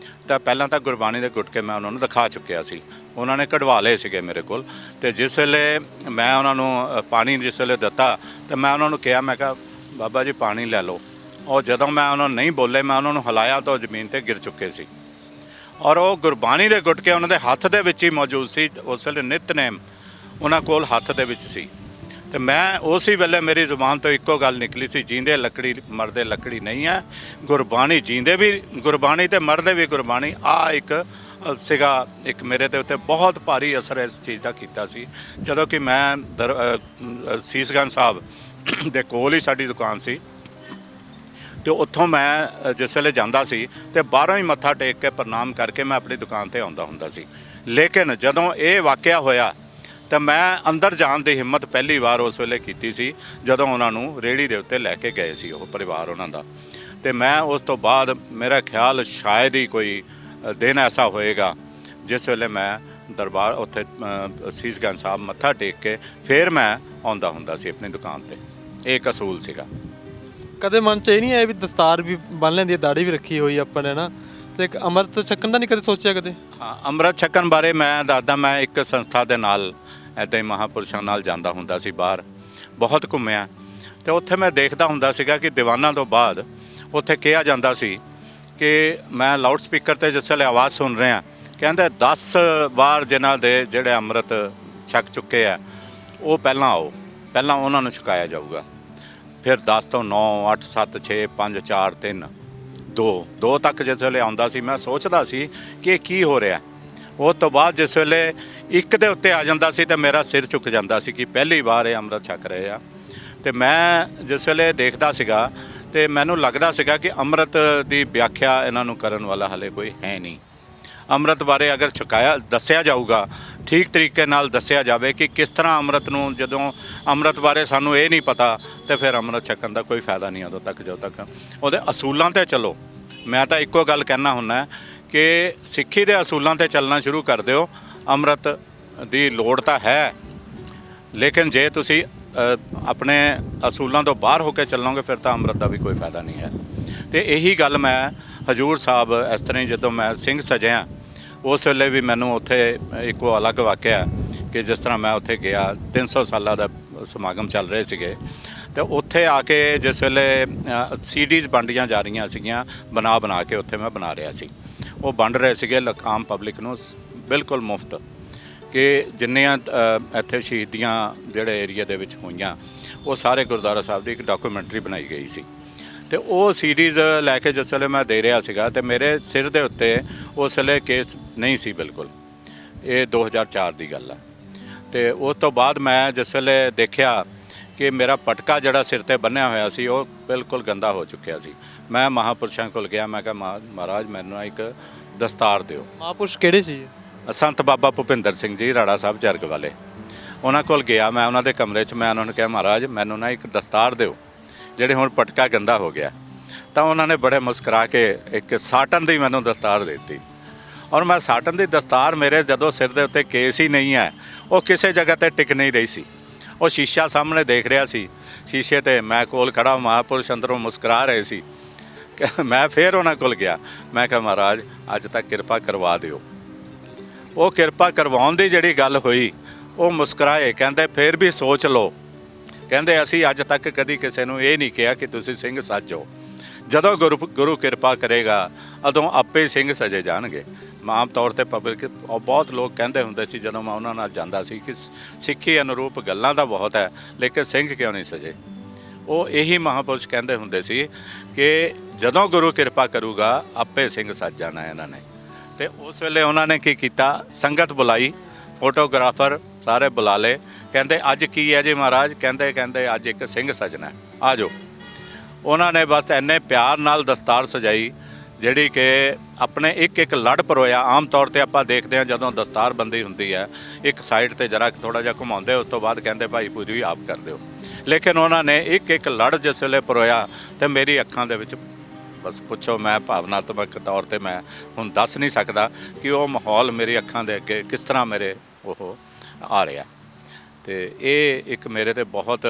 ਤਾਂ ਪਹਿਲਾਂ ਤਾਂ ਗੁਰਬਾਣੀ ਦੇ ਗੁਟਕੇ ਮੈਂ ਉਹਨਾਂ ਨੂੰ ਦਿਖਾ ਚੁੱਕਿਆ ਸੀ, ਉਹਨਾਂ ਨੇ ਕਢਵਾ ਲਏ ਸੀਗੇ ਮੇਰੇ ਕੋਲ। ਤੇ ਜਿਸ ਵੇਲੇ ਮੈਂ ਉਹਨਾਂ ਨੂੰ ਪਾਣੀ ਜਿਸ ਵੇਲੇ ਦਿੱਤਾ ਤਾਂ ਮੈਂ ਉਹਨਾਂ ਨੂੰ ਕਿਹਾ, ਮੈਂ ਕਿਹਾ ਬਾਬਾ ਜੀ ਪਾਣੀ ਲੈ ਲਓ। ਔਰ ਜਦੋਂ ਮੈਂ ਉਹਨਾਂ ਨੂੰ ਨਹੀਂ ਬੋਲੇ, ਮੈਂ ਉਹਨਾਂ ਨੂੰ ਹਿਲਾਇਆ ਤਾਂ ਉਹ ਜ਼ਮੀਨ 'ਤੇ ਗਿਰ ਚੁੱਕੇ ਸੀ। ਔਰ ਉਹ ਗੁਰਬਾਣੀ ਦੇ ਗੁਟਕੇ ਉਹਨਾਂ ਦੇ ਹੱਥ ਦੇ ਵਿੱਚ ਹੀ ਮੌਜੂਦ ਸੀ, ਉਸ ਵੇਲੇ ਨਿਤਨੇਮ ਉਹਨਾਂ ਕੋਲ ਹੱਥ ਦੇ ਵਿੱਚ ਸੀ। ਤੇ ਮੈਂ ਉਸੇ ਵੇਲੇ ਮੇਰੀ ਜ਼ੁਬਾਨ ਤੋਂ ਇੱਕੋ ਗੱਲ ਨਿਕਲੀ ਸੀ, ਜੀਂਦੇ ਲੱਕੜੀ ਮਰਦੇ ਲੱਕੜੀ ਨਹੀਂ ਹੈ, ਗੁਰਬਾਣੀ ਜੀਂਦੇ ਵੀ ਗੁਰਬਾਣੀ ਤੇ ਮਰਦੇ ਵੀ ਗੁਰਬਾਣੀ। ਆ ਇੱਕ ਸੀਗਾ, ਇੱਕ ਮੇਰੇ ਦੇ ਉੱਤੇ ਬਹੁਤ ਭਾਰੀ ਅਸਰ ਇਸ ਚੀਜ਼ ਦਾ ਕੀਤਾ ਸੀ। ਜਦੋਂ ਕਿ ਮੈਂ ਸੀਸਗੰਜ ਸਾਹਿਬ ਦੇ ਕੋਲ ਹੀ ਸਾਡੀ ਦੁਕਾਨ ਸੀ, ਤੇ ਉੱਥੋਂ ਮੈਂ ਜਿਸ ਵੇਲੇ ਜਾਂਦਾ ਸੀ ਤੇ ਬਾਹਰੋਂ ਹੀ ਮੱਥਾ ਟੇਕ ਕੇ ਪ੍ਰਣਾਮ ਕਰਕੇ ਮੈਂ ਆਪਣੀ ਦੁਕਾਨ ਤੇ ਆਉਂਦਾ ਹੁੰਦਾ ਸੀ। ਲੇਕਿਨ ਜਦੋਂ ਇਹ ਵਾਕਿਆ ਹੋਇਆ ਤਾਂ ਮੈਂ ਅੰਦਰ ਜਾਣ ਦੀ ਹਿੰਮਤ ਪਹਿਲੀ ਵਾਰ ਉਸ ਵੇਲੇ ਕੀਤੀ ਸੀ, ਜਦੋਂ ਉਹਨਾਂ ਨੂੰ ਰੇਹੜੀ ਦੇ ਉੱਤੇ ਲੈ ਕੇ ਗਏ ਸੀ ਉਹ ਪਰਿਵਾਰ ਉਹਨਾਂ ਦਾ। ਤੇ ਮੈਂ ਉਸ ਤੋਂ ਬਾਅਦ ਮੇਰਾ ਖਿਆਲ ਸ਼ਾਇਦ ਹੀ ਕੋਈ ਦਿਨ ਐਸਾ ਹੋਏਗਾ ਜਿਸ ਵੇਲੇ ਮੈਂ ਦਰਬਾਰ ਉੱਥੇ ਸੀਸਗੰਜ ਸਾਹਿਬ ਮੱਥਾ ਟੇਕ ਕੇ ਫਿਰ ਮੈਂ ਆਉਂਦਾ ਹੁੰਦਾ ਸੀ ਆਪਣੀ ਦੁਕਾਨ ਤੇ। ਇਹ ਇੱਕ ਅਸੂਲ ਸੀਗਾ। ਕਦੇ ਮਨ 'ਚ ਇਹ ਨਹੀਂ ਆਇਆ ਵੀ ਦਸਤਾਰ ਵੀ ਬੰਨ੍ਹ ਲੈਂਦੀ ਹੈ, ਦਾੜੀ ਵੀ ਰੱਖੀ ਹੋਈ ਆਪਾਂ ਨੇ ਨਾ, ਤੇ ਇੱਕ ਅੰਮ੍ਰਿਤ ਛਕਣ ਦਾ ਨਹੀਂ ਕਦੇ ਸੋਚਿਆ? ਕਦੇ ਹਾਂ, ਅੰਮ੍ਰਿਤ ਛਕਣ ਬਾਰੇ ਮੈਂ ਦੱਸਦਾ। ਮੈਂ ਇੱਕ ਸੰਸਥਾ ਦੇ ਨਾਲ ਇੱਦਾਂ ਹੀ ਮਹਾਂਪੁਰਸ਼ਾਂ ਨਾਲ ਜਾਂਦਾ ਹੁੰਦਾ ਸੀ, ਬਾਹਰ ਬਹੁਤ ਘੁੰਮਿਆ। ਤੇ ਉੱਥੇ ਮੈਂ ਦੇਖਦਾ ਹੁੰਦਾ ਸੀਗਾ ਕਿ ਦੀਵਾਨਾਂ ਤੋਂ ਬਾਅਦ ਉੱਥੇ ਕਿਹਾ ਜਾਂਦਾ ਸੀ ਕਿ ਮੈਂ ਲਾਊਡ ਸਪੀਕਰ 'ਤੇ ਜਿਸ ਵੇਲੇ ਆਵਾਜ਼ ਸੁਣ ਰਿਹਾ, ਕਹਿੰਦੇ 10 ਵਾਰ ਜਿਨ੍ਹਾਂ ਦੇ ਜਿਹੜੇ ਅੰਮ੍ਰਿਤ ਛਕ ਚੁੱਕੇ ਆ ਉਹ ਪਹਿਲਾਂ ਆਓ, ਪਹਿਲਾਂ ਉਹਨਾਂ ਨੂੰ ਛਕਾਇਆ ਜਾਊਗਾ। ਫਿਰ 10 ਤੋਂ 9, 8, 7, 6, 5, 4, 3, 2 ਤੱਕ ਜਿਸ ਵੇਲੇ ਆਉਂਦਾ ਸੀ, ਮੈਂ ਸੋਚਦਾ ਸੀ ਕਿ ਇਹ ਕੀ ਹੋ ਰਿਹਾ। ਉਸ ਤੋਂ ਬਾਅਦ ਜਿਸ ਵੇਲੇ ਇੱਕ ਦੇ ਉੱਤੇ ਆ ਜਾਂਦਾ ਸੀ ਤਾਂ ਮੇਰਾ ਸਿਰ ਝੁਕ ਜਾਂਦਾ ਸੀ ਕਿ ਪਹਿਲੀ ਵਾਰ ਇਹ ਅੰਮ੍ਰਿਤ ਛਕ ਰਹੇ ਆ। ਤੇ ਮੈਂ ਜਿਸ ਵੇਲੇ ਦੇਖਦਾ ਸੀਗਾ ਤੇ ਮੈਨੂੰ ਲੱਗਦਾ ਸੀਗਾ ਕਿ ਅੰਮ੍ਰਿਤ ਦੀ ਵਿਆਖਿਆ ਇਹਨਾਂ ਨੂੰ ਕਰਨ ਵਾਲਾ ਹਲੇ ਕੋਈ ਹੈ ਨਹੀਂ। ਅੰਮ੍ਰਿਤ ਬਾਰੇ ਅਗਰ ਦੱਸਿਆ ਜਾਊਗਾ, ਠੀਕ ਤਰੀਕੇ ਨਾਲ ਦੱਸਿਆ ਜਾਵੇ ਕਿ ਕਿਸ ਤਰ੍ਹਾਂ ਅੰਮ੍ਰਿਤ ਨੂੰ, ਜਦੋਂ ਅੰਮ੍ਰਿਤ ਬਾਰੇ ਸਾਨੂੰ ਇਹ ਨਹੀਂ ਪਤਾ ਤੇ ਫਿਰ ਅੰਮ੍ਰਿਤ ਛਕਣ ਦਾ ਕੋਈ ਫਾਇਦਾ ਨਹੀਂ ਉਦੋਂ ਤੱਕ ਜਦੋਂ ਤੱਕ ਉਹਦੇ ਅਸੂਲਾਂ ਤੇ ਚੱਲੋ। ਮੈਂ ਤਾਂ ਇੱਕੋ ਗੱਲ ਕਹਿਣਾ ਹੁੰਦਾ ਕਿ ਸਿੱਖੀ ਦੇ ਅਸੂਲਾਂ ਤੇ ਚੱਲਣਾ ਸ਼ੁਰੂ ਕਰ ਦਿਓ। ਅੰਮ੍ਰਿਤ ਦੀ ਲੋੜ ਤਾਂ ਹੈ, ਲੇਕਿਨ ਜੇ ਤੁਸੀਂ ਆਪਣੇ ਅਸੂਲਾਂ ਤੋਂ ਬਾਹਰ ਹੋ ਕੇ ਚੱਲੋਗੇ ਫਿਰ ਤਾਂ ਅੰਮ੍ਰਿਤ ਦਾ ਵੀ ਕੋਈ ਫਾਇਦਾ ਨਹੀਂ ਹੈ। ਤੇ ਇਹੀ ਗੱਲ ਮੈਂ ਹਜੂਰ ਸਾਹਿਬ ਇਸ ਤਰ੍ਹਾਂ ਹੀ ਜਦੋਂ ਮੈਂ ਸਿੰਘ ਸਜਿਆ ਉਸ ਵੇਲੇ ਵੀ ਮੈਨੂੰ ਉੱਥੇ ਇੱਕੋ ਅਲੱਗ ਵਾਕਿਆ ਕਿ ਜਿਸ ਤਰ੍ਹਾਂ ਮੈਂ ਉੱਥੇ ਗਿਆ 300 ਸਾਲਾਂ ਦਾ ਸਮਾਗਮ ਚੱਲ ਰਹੇ ਸੀਗੇ ਤੇ ਉੱਥੇ ਆ ਕੇ ਜਿਸ ਵੇਲੇ ਸੀਡੀਜ਼ ਵੰਡੀਆਂ ਜਾ ਰਹੀਆਂ ਸੀਗੀਆਂ ਬਣਾ ਕੇ ਉੱਥੇ ਮੈਂ ਬਣਾ ਰਿਹਾ ਸੀ। ਉਹ ਵੰਡ ਰਹੇ ਸੀਗੇ ਆਮ ਪਬਲਿਕ ਨੂੰ ਬਿਲਕੁਲ ਮੁਫਤ ਕਿ ਜਿੰਨੀਆਂ ਇੱਥੇ ਸ਼ਹੀਦੀਆਂ ਜਿਹੜੇ ਏਰੀਆ ਦੇ ਵਿੱਚ ਹੋਈਆਂ ਉਹ ਸਾਰੇ ਗੁਰਦੁਆਰਾ ਸਾਹਿਬ ਦੀ ਇੱਕ ਡਾਕੂਮੈਂਟਰੀ ਬਣਾਈ ਗਈ ਸੀ। ਤੇ ਉਹ ਸੀਰੀਜ਼ ਲੈ ਕੇ ਜਿਸ ਵੇਲੇ ਮੈਂ ਦੇ ਰਿਹਾ ਸੀਗਾ ਤੇ ਮੇਰੇ ਸਿਰ ਦੇ ਉੱਤੇ ਉਸ ਵੇਲੇ ਕੇਸ ਨਹੀਂ ਸੀ ਬਿਲਕੁਲ। ਇਹ 2004 ਦੀ ਗੱਲ ਹੈ। ਤੇ ਉਸ ਤੋਂ ਬਾਅਦ ਮੈਂ ਜਿਸ ਵੇਲੇ ਦੇਖਿਆ ਕਿ ਮੇਰਾ ਪਟਕਾ ਜਿਹੜਾ ਸਿਰ ਤੇ ਬੰਨਿਆ ਹੋਇਆ ਸੀ ਉਹ ਬਿਲਕੁਲ ਗੰਦਾ ਹੋ ਚੁੱਕਿਆ ਸੀ। ਮੈਂ ਮਹਾਂਪੁਰਸ਼ਾਂ ਕੋਲ ਗਿਆ, ਮੈਂ ਕਿਹਾ ਮਹਾਰਾਜ ਮੈਨੂੰ ਇੱਕ ਦਸਤਾਰ ਦਿਓ। ਮਹਾਂਪੁਰਸ਼ ਕਿਹੜੇ ਸੀ? ਸੰਤ ਬਾਬਾ ਭੁਪਿੰਦਰ ਸਿੰਘ ਜੀ ਰਾੜਾ ਸਾਹਿਬ ਜਰਗ ਵਾਲੇ, ਉਹਨਾਂ ਕੋਲ ਗਿਆ ਮੈਂ। ਉਹਨਾਂ ਦੇ ਕਮਰੇ 'ਚ ਮੈਂ ਉਹਨਾਂ ਨੂੰ ਕਿਹਾ ਮਹਾਰਾਜ ਮੈਨੂੰ ਨਾ ਇੱਕ ਦਸਤਾਰ ਦਿਓ ਜਿਹੜੇ ਹੁਣ ਪਟਕਾ ਗੰਦਾ ਹੋ ਗਿਆ। ਤਾਂ ਉਹਨਾਂ ਨੇ ਬੜੇ ਮੁਸਕਰਾ ਕੇ ਇੱਕ ਸਾਟਨ ਦੀ ਮੈਨੂੰ ਦਸਤਾਰ ਦੇ ਦਿੱਤੀ। ਔਰ ਮੈਂ ਸਾਟਨ ਦੀ ਦਸਤਾਰ ਮੇਰੇ ਜਦੋਂ ਸਿਰ ਦੇ ਉੱਤੇ ਕੇਸ ਹੀ ਨਹੀਂ ਹੈ, ਉਹ ਕਿਸੇ ਜਗ੍ਹਾ ਤੇ ਟਿਕ ਨਹੀਂ ਰਹੀ ਸੀ। ਉਹ ਸ਼ੀਸ਼ਾ ਸਾਹਮਣੇ ਦੇਖ ਰਿਹਾ ਸੀ, ਸ਼ੀਸ਼ੇ ਤੇ ਮੈਂ ਕੋਲ ਖੜਾ ਮਹਾਂਪੁਰਸ਼ ਅੰਦਰੋਂ ਮੁਸਕਰਾ ਰਹੇ ਸੀ। ਮੈਂ ਫਿਰ ਉਹਨਾਂ ਕੋਲ ਗਿਆ, ਮੈਂ ਕਿਹਾ ਮਹਾਰਾਜ ਅੱਜ ਤੱਕ ਕਿਰਪਾ ਕਰਵਾ ਦਿਓ। ਉਹ ਕਿਰਪਾ ਕਰਵਾਉਣ ਦੀ ਜਿਹੜੀ ਗੱਲ ਹੋਈ ਉਹ ਮੁਸਕਰਾਏ, ਕਹਿੰਦੇ ਫਿਰ ਵੀ ਸੋਚ ਲਓ। ਕਹਿੰਦੇ ਅਸੀਂ ਅੱਜ ਤੱਕ ਕਦੀ ਕਿਸੇ ਨੂੰ ਇਹ ਨਹੀਂ ਕਿਹਾ ਕਿ ਤੁਸੀਂ ਸਿੰਘ ਸੱਜੋ, ਜਦੋਂ ਗੁਰੂ ਕਿਰਪਾ ਕਰੇਗਾ ਉਦੋਂ ਆਪੇ ਸਿੰਘ ਸਜੇ ਜਾਣਗੇ। ਆਮ ਤੌਰ ਤੇ ਪਬਲਿਕ ਬਹੁਤ ਲੋਕ ਕਹਿੰਦੇ ਹੁੰਦੇ ਸੀ ਜਦੋਂ ਮੈਂ ਉਹਨਾਂ ਨਾਲ ਜਾਂਦਾ ਸੀ ਕਿ ਸਿੱਖੀ ਅਨੁਰੂਪ ਗੱਲਾਂ ਤਾਂ ਬਹੁਤ ਹੈ ਲੇਕਿਨ ਸਿੰਘ ਕਿਉਂ ਨਹੀਂ ਸਜੇ। ਉਹ ਇਹੀ ਮਹਾਂਪੁਰਸ਼ ਕਹਿੰਦੇ ਹੁੰਦੇ ਸੀ ਕਿ ਜਦੋਂ ਗੁਰੂ ਕਿਰਪਾ ਕਰੂਗਾ ਆਪੇ ਸਿੰਘ ਸੱਜ ਜਾਣਾ ਇਹਨਾਂ ਨੇ। ਤੇ ਉਸ ਵੇਲੇ ਉਹਨਾਂ ਨੇ ਕੀ ਕੀਤਾ, ਸੰਗਤ ਬੁਲਾਈ, ਫੋਟੋਗ੍ਰਾਫਰ ਸਾਰੇ ਬੁਲਾ ਲਏ। ਕਹਿੰਦੇ ਅੱਜ ਕੀ ਹੈ ਜੀ ਮਹਾਰਾਜ? ਕਹਿੰਦੇ ਅੱਜ ਇੱਕ ਸਿੰਘ ਸਜਣਾ, ਆ ਜਾਓ। ਉਹਨਾਂ ਨੇ ਬਸ ਇੰਨੇ ਪਿਆਰ ਨਾਲ ਦਸਤਾਰ ਸਜਾਈ ਜਿਹੜੀ ਕਿ ਆਪਣੇ ਇੱਕ ਲੜ ਪਰੋਇਆ। ਆਮ ਤੌਰ ਤੇ ਆਪਾਂ ਦੇਖਦੇ ਹਾਂ ਜਦੋਂ ਦਸਤਾਰ ਬੰਦੀ ਹੁੰਦੀ ਹੈ ਇੱਕ ਸਾਈਡ ਤੇ ਜਰਾ ਥੋੜ੍ਹਾ ਜਿਹਾ ਘੁਮਾਉਂਦੇ, ਉਸ ਤੋਂ ਬਾਅਦ ਕਹਿੰਦੇ ਭਾਈ ਪੂਰੀ ਆਪ ਕਰ ਦਿਓ। ਲੇਕਿਨ ਉਹਨਾਂ ਨੇ ਇੱਕ ਲੜ ਜਿਸ ਵੇਲੇ ਪਰੋਇਆ ਤੇ ਮੇਰੀ ਅੱਖਾਂ ਦੇ ਵਿੱਚ ਬਸ ਪੁੱਛੋ, ਮੈਂ ਭਾਵਨਾਤਮਕ ਤੌਰ ਤੇ ਮੈਂ ਹੁਣ ਦੱਸ ਨਹੀਂ ਸਕਦਾ ਕਿ ਉਹ ਮਾਹੌਲ ਮੇਰੀ ਅੱਖਾਂ ਦੇ ਅੱਗੇ ਕਿਸ ਤਰ੍ਹਾਂ ਮੇਰੇ ਉਹ ਆ ਰਿਹਾ। ਤੇ ਇਹ ਇੱਕ ਮੇਰੇ ਤੇ ਬਹੁਤ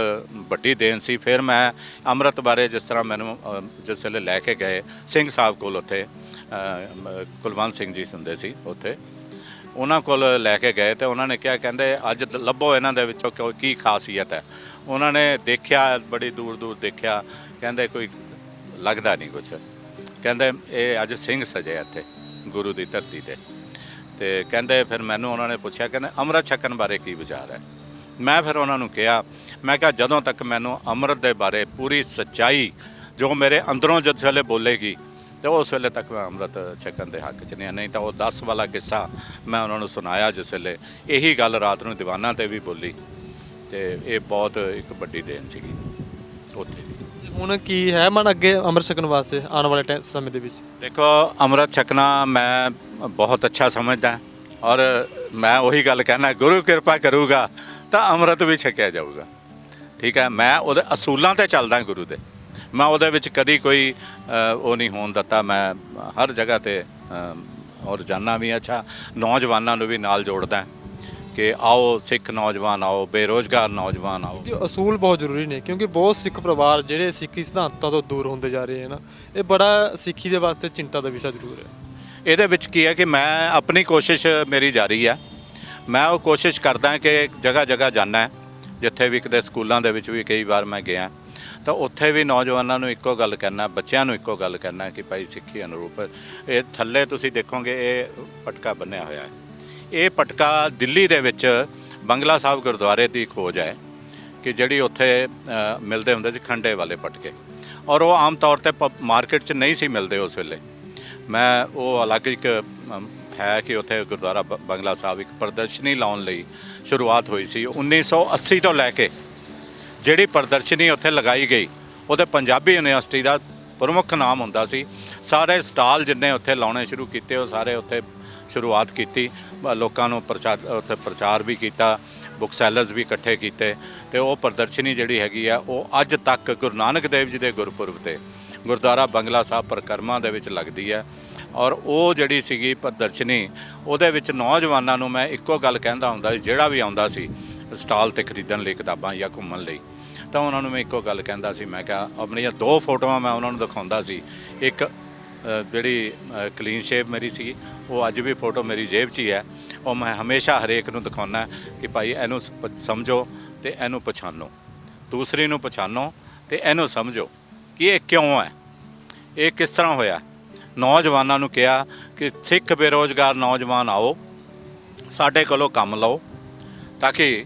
ਵੱਡੀ ਦੇਣ ਸੀ। ਫਿਰ ਮੈਂ ਅੰਮ੍ਰਿਤ ਬਾਰੇ ਜਿਸ ਤਰ੍ਹਾਂ ਮੈਨੂੰ ਜਿਸ ਵੇਲੇ ਲੈ ਕੇ ਗਏ ਸਿੰਘ ਸਾਹਿਬ ਕੋਲ, ਉੱਥੇ ਕੁਲਵੰਤ ਸਿੰਘ ਜੀ ਹੁੰਦੇ ਸੀ ਉੱਥੇ, ਉਹਨਾਂ ਕੋਲ ਲੈ ਕੇ ਗਏ ਤੇ ਉਹਨਾਂ ਨੇ ਕਿਹਾ, ਕਹਿੰਦੇ ਅੱਜ ਲੱਭੋ ਇਹਨਾਂ ਦੇ ਵਿੱਚੋਂ ਕੀ ਖਾਸੀਅਤ ਹੈ। ਉਹਨਾਂ ਨੇ ਦੇਖਿਆ, ਬੜੀ ਦੂਰ ਦੇਖਿਆ, ਕਹਿੰਦੇ ਕੋਈ ਲੱਗਦਾ ਨਹੀਂ ਕੁਛ। ਕਹਿੰਦੇ ਇਹ ਅੱਜ ਸਿੰਘ ਸਜੇ ਇੱਥੇ ਗੁਰੂ ਦੀ ਧਰਤੀ ਤੇ ਕਹਿੰਦੇ ਫਿਰ ਮੈਨੂੰ ਉਹਨਾਂ ਨੇ ਪੁੱਛਿਆ, ਕਹਿੰਦੇ ਅੰਮ੍ਰਿਤ ਛਕਣ ਬਾਰੇ ਕੀ ਵਿਚਾਰ ਹੈ? ਮੈਂ ਫਿਰ ਉਹਨਾਂ ਨੂੰ ਕਿਹਾ, ਮੈਂ ਕਿਹਾ ਜਦੋਂ ਤੱਕ ਮੈਨੂੰ ਅੰਮ੍ਰਿਤ ਦੇ ਬਾਰੇ ਪੂਰੀ ਸੱਚਾਈ ਜੋ ਮੇਰੇ ਅੰਦਰੋਂ ਜਿਸ ਵੇਲੇ ਬੋਲੇਗੀ ਤੇ ਉਸ ਵੇਲੇ ਤੱਕ ਮੈਂ ਅੰਮ੍ਰਿਤ ਛਕਣ ਦੇ ਹੱਕ 'ਚ ਨਹੀਂ ਤਾਂ ਉਹ 10 ਵਾਲਾ ਕਿੱਸਾ ਮੈਂ ਉਹਨਾਂ ਨੂੰ ਸੁਣਾਇਆ ਜਿਸ ਵੇਲੇ। ਇਹੀ ਗੱਲ ਰਾਤ ਨੂੰ ਦੀਵਾਨਾਂ 'ਤੇ ਵੀ ਬੋਲੀ ਤੇ ਇਹ ਬਹੁਤ ਇੱਕ ਵੱਡੀ ਦੇਣ ਸੀਗੀ ਉੱਥੇ ਦੀ। ਹੁਣ ਕੀ ਹੈ ਮਨ ਅੱਗੇ ਅੰਮ੍ਰਿਤ ਛਕਣ ਵਾਸਤੇ ਆਉਣ ਵਾਲੇ ਸਮੇਂ ਦੇ ਵਿੱਚ? ਦੇਖੋ ਅੰਮ੍ਰਿਤ ਛਕਣਾ ਮੈਂ ਬਹੁਤ ਅੱਛਾ ਸਮਝਦਾ ਔਰ ਮੈਂ ਉਹੀ ਗੱਲ ਕਹਿਣਾ, ਗੁਰੂ ਕਿਰਪਾ ਕਰੂਗਾ ਤਾਂ ਅੰਮ੍ਰਿਤ ਵੀ ਛਕਿਆ ਜਾਊਗਾ। ਠੀਕ ਹੈ, ਮੈਂ ਉਹਦੇ ਅਸੂਲਾਂ 'ਤੇ ਚੱਲਦਾ ਗੁਰੂ ਦੇ। ਮੈਂ ਉਹਦੇ ਵਿੱਚ ਕਦੀ ਕੋਈ ਉਹ ਨਹੀਂ ਹੋਣ ਦਿੱਤਾ। ਮੈਂ ਹਰ ਜਗ੍ਹਾ 'ਤੇ ਔਰ ਜਾਨਾ ਵੀ ਅੱਛਾ ਨੌਜਵਾਨਾਂ ਨੂੰ ਵੀ ਨਾਲ ਜੋੜਦਾ ਕਿ ਆਓ ਸਿੱਖ ਨੌਜਵਾਨ ਆਓ, ਬੇਰੁਜ਼ਗਾਰ ਨੌਜਵਾਨ ਆਓ। ਅਸੂਲ ਬਹੁਤ ਜ਼ਰੂਰੀ ਨੇ ਕਿਉਂਕਿ ਬਹੁਤ ਸਿੱਖ ਪਰਿਵਾਰ ਜਿਹੜੇ ਸਿੱਖੀ ਸਿਧਾਂਤਾਂ ਤੋਂ ਦੂਰ ਹੁੰਦੇ ਜਾ ਰਹੇ ਹਨ। ਇਹ ਬੜਾ ਸਿੱਖੀ ਦੇ ਵਾਸਤੇ ਚਿੰਤਾ ਦਾ ਵਿਸ਼ਾ ਜ਼ਰੂਰ ਹੈ। ਇਹਦੇ ਵਿੱਚ ਕੀ ਹੈ ਕਿ ਮੈਂ ਆਪਣੀ ਕੋਸ਼ਿਸ਼ ਮੇਰੀ ਜਾਰੀ ਹੈ। ਮੈਂ ਉਹ ਕੋਸ਼ਿਸ਼ ਕਰਦਾ ਕਿ ਜਗ੍ਹਾ ਜਾਂਦਾ, ਜਿੱਥੇ ਵੀ ਕਿਤੇ ਸਕੂਲਾਂ ਦੇ ਵਿੱਚ ਵੀ ਕਈ ਵਾਰ ਮੈਂ ਗਿਆ ਤਾਂ ਉੱਥੇ ਵੀ ਨੌਜਵਾਨਾਂ ਨੂੰ ਇੱਕੋ ਗੱਲ ਕਹਿਣਾ, ਬੱਚਿਆਂ ਨੂੰ ਇੱਕੋ ਗੱਲ ਕਹਿਣਾ ਕਿ ਭਾਈ ਸਿੱਖੀ ਅਨੁਰੂਪ ਇਹ ਥੱਲੇ ਤੁਸੀਂ ਦੇਖੋਗੇ ਇਹ ਪਟਕਾ ਬੰਨਿਆ ਹੋਇਆ ਹੈ। ਇਹ ਪਟਕਾ ਦਿੱਲੀ ਦੇ ਵਿੱਚ ਬੰਗਲਾ ਸਾਹਿਬ ਗੁਰਦੁਆਰੇ ਦੀ ਖੋਜ ਹੈ ਕਿ ਜਿਹੜੀ ਉੱਥੇ ਮਿਲਦੇ ਹੁੰਦੇ ਸੀ ਖੰਡੇ ਵਾਲੇ ਪਟਕੇ, ਔਰ ਉਹ ਆਮ ਤੌਰ 'ਤੇ ਮਾਰਕੀਟ 'ਚ ਨਹੀਂ ਸੀ ਮਿਲਦੇ ਉਸ ਵੇਲੇ। ਮੈਂ ਉਹ ਅਲੱਗ ਇੱਕ ਹੈ ਕਿ ਉੱਥੇ ਗੁਰਦੁਆਰਾ ਬੰਗਲਾ ਸਾਹਿਬ ਇੱਕ ਪ੍ਰਦਰਸ਼ਨੀ ਲਾਉਣ ਲਈ ਸ਼ੁਰੂਆਤ ਹੋਈ ਸੀ 1980 ਤੋਂ ਲੈ ਕੇ। ਜਿਹੜੀ ਪ੍ਰਦਰਸ਼ਨੀ ਉੱਥੇ ਲਗਾਈ ਗਈ ਉਹਦੇ ਪੰਜਾਬੀ ਯੂਨੀਵਰਸਿਟੀ ਦਾ ਪ੍ਰਮੁੱਖ ਨਾਮ ਹੁੰਦਾ ਸੀ। ਸਾਰੇ ਸਟਾਲ ਜਿੰਨੇ ਉੱਥੇ ਲਾਉਣੇ ਸ਼ੁਰੂ ਕੀਤੇ ਉਹ ਸਾਰੇ ਉੱਥੇ ਸ਼ੁਰੂਆਤ ਕੀਤੀ। ਲੋਕਾਂ ਨੂੰ ਉੱਥੇ ਪ੍ਰਚਾਰ ਵੀ ਕੀਤਾ, ਬੁੱਕ ਸੈਲਰਸ ਵੀ ਇਕੱਠੇ ਕੀਤੇ ਤੇ ਉਹ ਪ੍ਰਦਰਸ਼ਨੀ ਜਿਹੜੀ ਹੈਗੀ ਆ ਉਹ ਅੱਜ ਤੱਕ ਗੁਰੂ ਨਾਨਕ ਦੇਵ ਜੀ ਦੇ ਗੁਰਪੁਰਬ ਤੇ ਗੁਰਦੁਆਰਾ ਬੰਗਲਾ ਸਾਹਿਬ ਪਰਿਕਰਮਾ ਦੇ ਵਿੱਚ ਲੱਗਦੀ ਹੈ। ਔਰ ਉਹ ਜਿਹੜੀ ਸੀਗੀ ਪ੍ਰਦਰਸ਼ਨੀ ਉਹਦੇ ਵਿੱਚ ਨੌਜਵਾਨਾਂ ਨੂੰ ਮੈਂ ਇੱਕੋ ਗੱਲ ਕਹਿੰਦਾ ਹੁੰਦਾ ਸੀ, ਜਿਹੜਾ ਵੀ ਆਉਂਦਾ ਸੀ ਸਟਾਲ ਤੇ ਖਰੀਦਣ ਲਈ ਕਿਤਾਬਾਂ ਜਾਂ ਘੁੰਮਣ ਲਈ, ਤਾਂ ਉਹਨਾਂ ਨੂੰ ਮੈਂ ਇੱਕੋ ਗੱਲ ਕਹਿੰਦਾ ਸੀ। ਮੈਂ ਕਿਹਾ ਆਪਣੀਆਂ 2 ਫੋਟੋਆਂ ਮੈਂ ਉਹਨਾਂ ਨੂੰ ਦਿਖਾਉਂਦਾ ਸੀ। ਇੱਕ ਜਿਹੜੀ ਕਲੀਨ ਸ਼ੇਵ ਮੇਰੀ ਸੀ, ਉਹ ਅੱਜ ਵੀ ਫੋਟੋ ਮੇਰੀ ਜੇਬ 'ਚ ਹੀ ਹੈ। ਉਹ ਮੈਂ ਹਮੇਸ਼ਾ ਹਰੇਕ ਨੂੰ ਦਿਖਾਉਂਦਾ ਕਿ ਭਾਈ ਇਹਨੂੰ ਸਮਝੋ ਤੇ ਇਹਨੂੰ ਪਛਾਣੋ, ਦੂਸਰੀ ਨੂੰ ਪਛਾਣੋ ਤੇ ਇਹਨੂੰ ਸਮਝੋ ਕਿ ਇਹ ਕਿਉਂ ਹੈ, ਇਹ ਕਿਸ ਤਰ੍ਹਾਂ ਹੋਇਆ। ਨੌਜਵਾਨਾਂ ਨੂੰ ਕਿਹਾ ਕਿ ਸਿੱਖ ਬੇਰੁਜ਼ਗਾਰ ਨੌਜਵਾਨ ਆਓ, ਸਾਡੇ ਕੋਲੋਂ ਕੰਮ ਲਓ, ਤਾਂ ਕਿ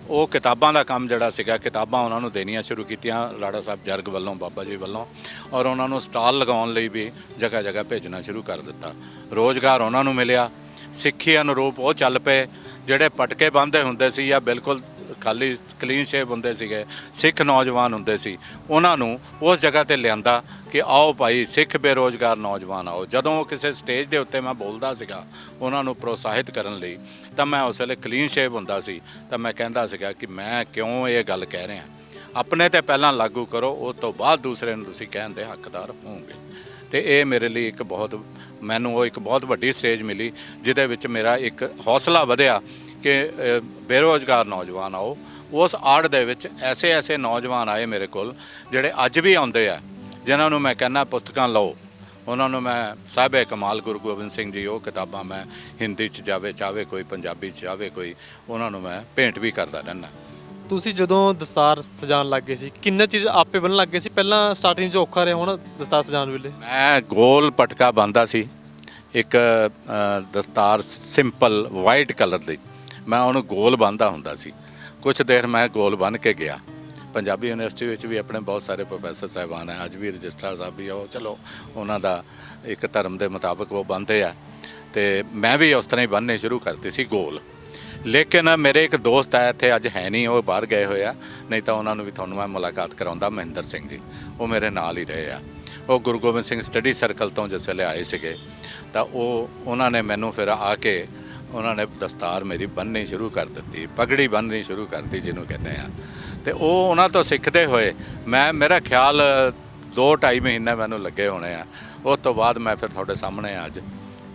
ਉਹ ਕਿਤਾਬਾਂ ਦਾ ਕੰਮ ਜਿਹੜਾ ਸੀਗਾ, ਕਿਤਾਬਾਂ ਉਹਨਾਂ ਨੂੰ ਦੇਣੀਆਂ ਸ਼ੁਰੂ ਕੀਤੀਆਂ ਲਾੜਾ ਸਾਹਿਬ ਜਰਗ ਵੱਲੋਂ, ਬਾਬਾ ਜੀ ਵੱਲੋਂ। ਔਰ ਉਹਨਾਂ ਨੂੰ ਸਟਾਲ ਲਗਾਉਣ ਲਈ ਵੀ ਜਗ੍ਹਾ ਜਗ੍ਹਾ ਭੇਜਣਾ ਸ਼ੁਰੂ ਕਰ ਦਿੱਤਾ। ਰੋਜ਼ਗਾਰ ਉਹਨਾਂ ਨੂੰ ਮਿਲਿਆ। ਸਿੱਖੀ ਅਨੁਰੂਪ ਉਹ ਚੱਲ ਪਏ ਜਿਹੜੇ ਪਟਕੇ ਬੰਨ੍ਹਦੇ ਹੁੰਦੇ ਸੀ ਜਾਂ ਬਿਲਕੁਲ ਖਾਲੀ ਕਲੀਨ ਸ਼ੇਵ ਹੁੰਦੇ ਸੀਗੇ, ਸਿੱਖ ਨੌਜਵਾਨ ਹੁੰਦੇ ਸੀ, ਉਹਨਾਂ ਨੂੰ ਉਸ ਜਗ੍ਹਾ 'ਤੇ ਲਿਆਂਦਾ ਕਿ ਆਓ ਭਾਈ ਸਿੱਖ ਬੇਰੁਜ਼ਗਾਰ ਨੌਜਵਾਨ ਆਓ। ਜਦੋਂ ਉਹ ਕਿਸੇ ਸਟੇਜ ਦੇ ਉੱਤੇ ਮੈਂ ਬੋਲਦਾ ਸੀਗਾ ਉਹਨਾਂ ਨੂੰ ਪ੍ਰੋਤਸਾਹਿਤ ਕਰਨ ਲਈ, ਤਾਂ ਮੈਂ ਉਸ ਵੇਲੇ ਕਲੀਨ ਸ਼ੇਵ ਹੁੰਦਾ ਸੀ, ਤਾਂ ਮੈਂ ਕਹਿੰਦਾ ਸੀਗਾ ਕਿ ਮੈਂ ਕਿਉਂ ਇਹ ਗੱਲ ਕਹਿ ਰਿਹਾ, ਆਪਣੇ 'ਤੇ ਪਹਿਲਾਂ ਲਾਗੂ ਕਰੋ, ਉਸ ਤੋਂ ਬਾਅਦ ਦੂਸਰੇ ਨੂੰ ਤੁਸੀਂ ਕਹਿਣ ਦੇ ਹੱਕਦਾਰ ਹੋਵੋਗੇ। ਤੇ ਇਹ ਮੇਰੇ ਲਈ ਇੱਕ ਮੈਨੂੰ ਉਹ ਇੱਕ ਬਹੁਤ ਵੱਡੀ ਸਟੇਜ ਮਿਲੀ, ਜਿਹਦੇ ਵਿੱਚ ਮੇਰਾ ਇੱਕ ਹੌਸਲਾ ਵਧਿਆ ਕਿ ਬੇਰੁਜ਼ਗਾਰ ਨੌਜਵਾਨ ਆਓ। ਉਸ ਆੜ ਦੇ ਵਿੱਚ ਐਸੇ ਨੌਜਵਾਨ ਆਏ ਮੇਰੇ ਕੋਲ ਜਿਹੜੇ ਅੱਜ ਵੀ ਆਉਂਦੇ ਆ, ਜਿਨ੍ਹਾਂ ਨੂੰ ਮੈਂ ਕਹਿੰਦਾ ਪੁਸਤਕਾਂ ਲਓ। ਉਹਨਾਂ ਨੂੰ ਮੈਂ ਸਾਹਿਬ ਕਮਾਲ ਗੁਰੂ ਗੋਬਿੰਦ ਸਿੰਘ ਜੀ, ਉਹ ਕਿਤਾਬਾਂ ਮੈਂ ਹਿੰਦੀ 'ਚ ਚਾਹੇ ਕੋਈ, ਪੰਜਾਬੀ 'ਚ ਚਾਹੇ ਕੋਈ, ਉਹਨਾਂ ਨੂੰ ਮੈਂ ਭੇਂਟ ਵੀ ਕਰਦਾ ਰਹਿੰਦਾ। ਤੁਸੀਂ ਜਦੋਂ ਦਸਤਾਰ ਸਜਾਉਣ ਲੱਗ ਗਏ ਸੀ, ਕਿੰਨਾ ਚੀਜ਼ ਆਪੇ ਬਣਨ ਲੱਗ ਗਏ ਸੀ? ਪਹਿਲਾਂ ਸਟਾਰਟਿੰਗ 'ਚ ਔਖਾ ਰਿਹਾ ਹੋਣਾ ਦਸਤਾਰ ਸਜਾਉਣ ਵੇਲੇ? ਮੈਂ ਗੋਲ ਪਟਕਾ ਬੰਨ੍ਹਦਾ ਸੀ, ਇੱਕ ਦਸਤਾਰ ਸਿੰਪਲ ਵਾਈਟ ਕਲਰ ਦੀ, ਮੈਂ ਉਹਨੂੰ ਗੋਲ ਬੰਨ੍ਹਦਾ ਹੁੰਦਾ ਸੀ। ਕੁਛ ਦੇਰ ਮੈਂ ਗੋਲ ਬੰਨ੍ਹ ਕੇ ਗਿਆ। ਪੰਜਾਬੀ ਯੂਨੀਵਰਸਿਟੀ ਵਿੱਚ ਵੀ ਆਪਣੇ ਬਹੁਤ ਸਾਰੇ ਪ੍ਰੋਫੈਸਰ ਸਾਹਿਬਾਨ ਹੈ, ਅੱਜ ਵੀ ਰਜਿਸਟਰਾਰ ਸਾਹਿਬ ਵੀ ਉਹ, ਚਲੋ ਉਹਨਾਂ ਦਾ ਇੱਕ ਧਰਮ ਦੇ ਮੁਤਾਬਕ ਉਹ ਬੰਨ੍ਹਦੇ ਆ, ਤੇ ਮੈਂ ਵੀ ਉਸ ਤਰ੍ਹਾਂ ਹੀ ਬੰਨ੍ਹਣੇ ਸ਼ੁਰੂ ਕਰਤੇ ਸੀ ਗੋਲ। ਲੇਕਿਨ ਮੇਰੇ ਇੱਕ ਦੋਸਤ ਹੈ, ਇੱਥੇ ਅੱਜ ਹੈ ਨਹੀਂ, ਉਹ ਬਾਹਰ ਗਏ ਹੋਏ ਆ, ਨਹੀਂ ਤਾਂ ਉਹਨਾਂ ਨੂੰ ਵੀ ਤੁਹਾਨੂੰ ਮੈਂ ਮੁਲਾਕਾਤ ਕਰਾਉਂਦਾ, ਮਹਿੰਦਰ ਸਿੰਘ ਜੀ, ਉਹ ਮੇਰੇ ਨਾਲ ਹੀ ਰਹੇ ਆ। ਉਹ ਗੁਰੂ ਗੋਬਿੰਦ ਸਿੰਘ ਸਟੱਡੀ ਸਰਕਲ ਤੋਂ ਜਿਸ ਵੇਲੇ ਆਏ ਸੀਗੇ, ਤਾਂ ਉਹਨਾਂ ਨੇ ਮੈਨੂੰ ਫਿਰ ਆ ਕੇ ਉਹਨਾਂ ਨੇ ਦਸਤਾਰ ਮੇਰੀ ਬੰਨ੍ਹਣੀ ਸ਼ੁਰੂ ਕਰ ਦਿੱਤੀ, ਪਗੜੀ ਬੰਨ੍ਹਣੀ ਸ਼ੁਰੂ ਕਰਤੀ ਜਿਹਨੂੰ ਕਹਿੰਦੇ ਆ। ਤੇ ਉਹ ਉਹਨਾਂ ਤੋਂ ਸਿੱਖਦੇ ਹੋਏ ਮੇਰਾ ਖਿਆਲ 2-2.5 ਮਹੀਨੇ ਮੈਨੂੰ ਲੱਗੇ ਹੋਣੇ ਆ। ਉਸ ਤੋਂ ਬਾਅਦ ਮੈਂ ਫਿਰ ਤੁਹਾਡੇ ਸਾਹਮਣੇ ਅੱਜ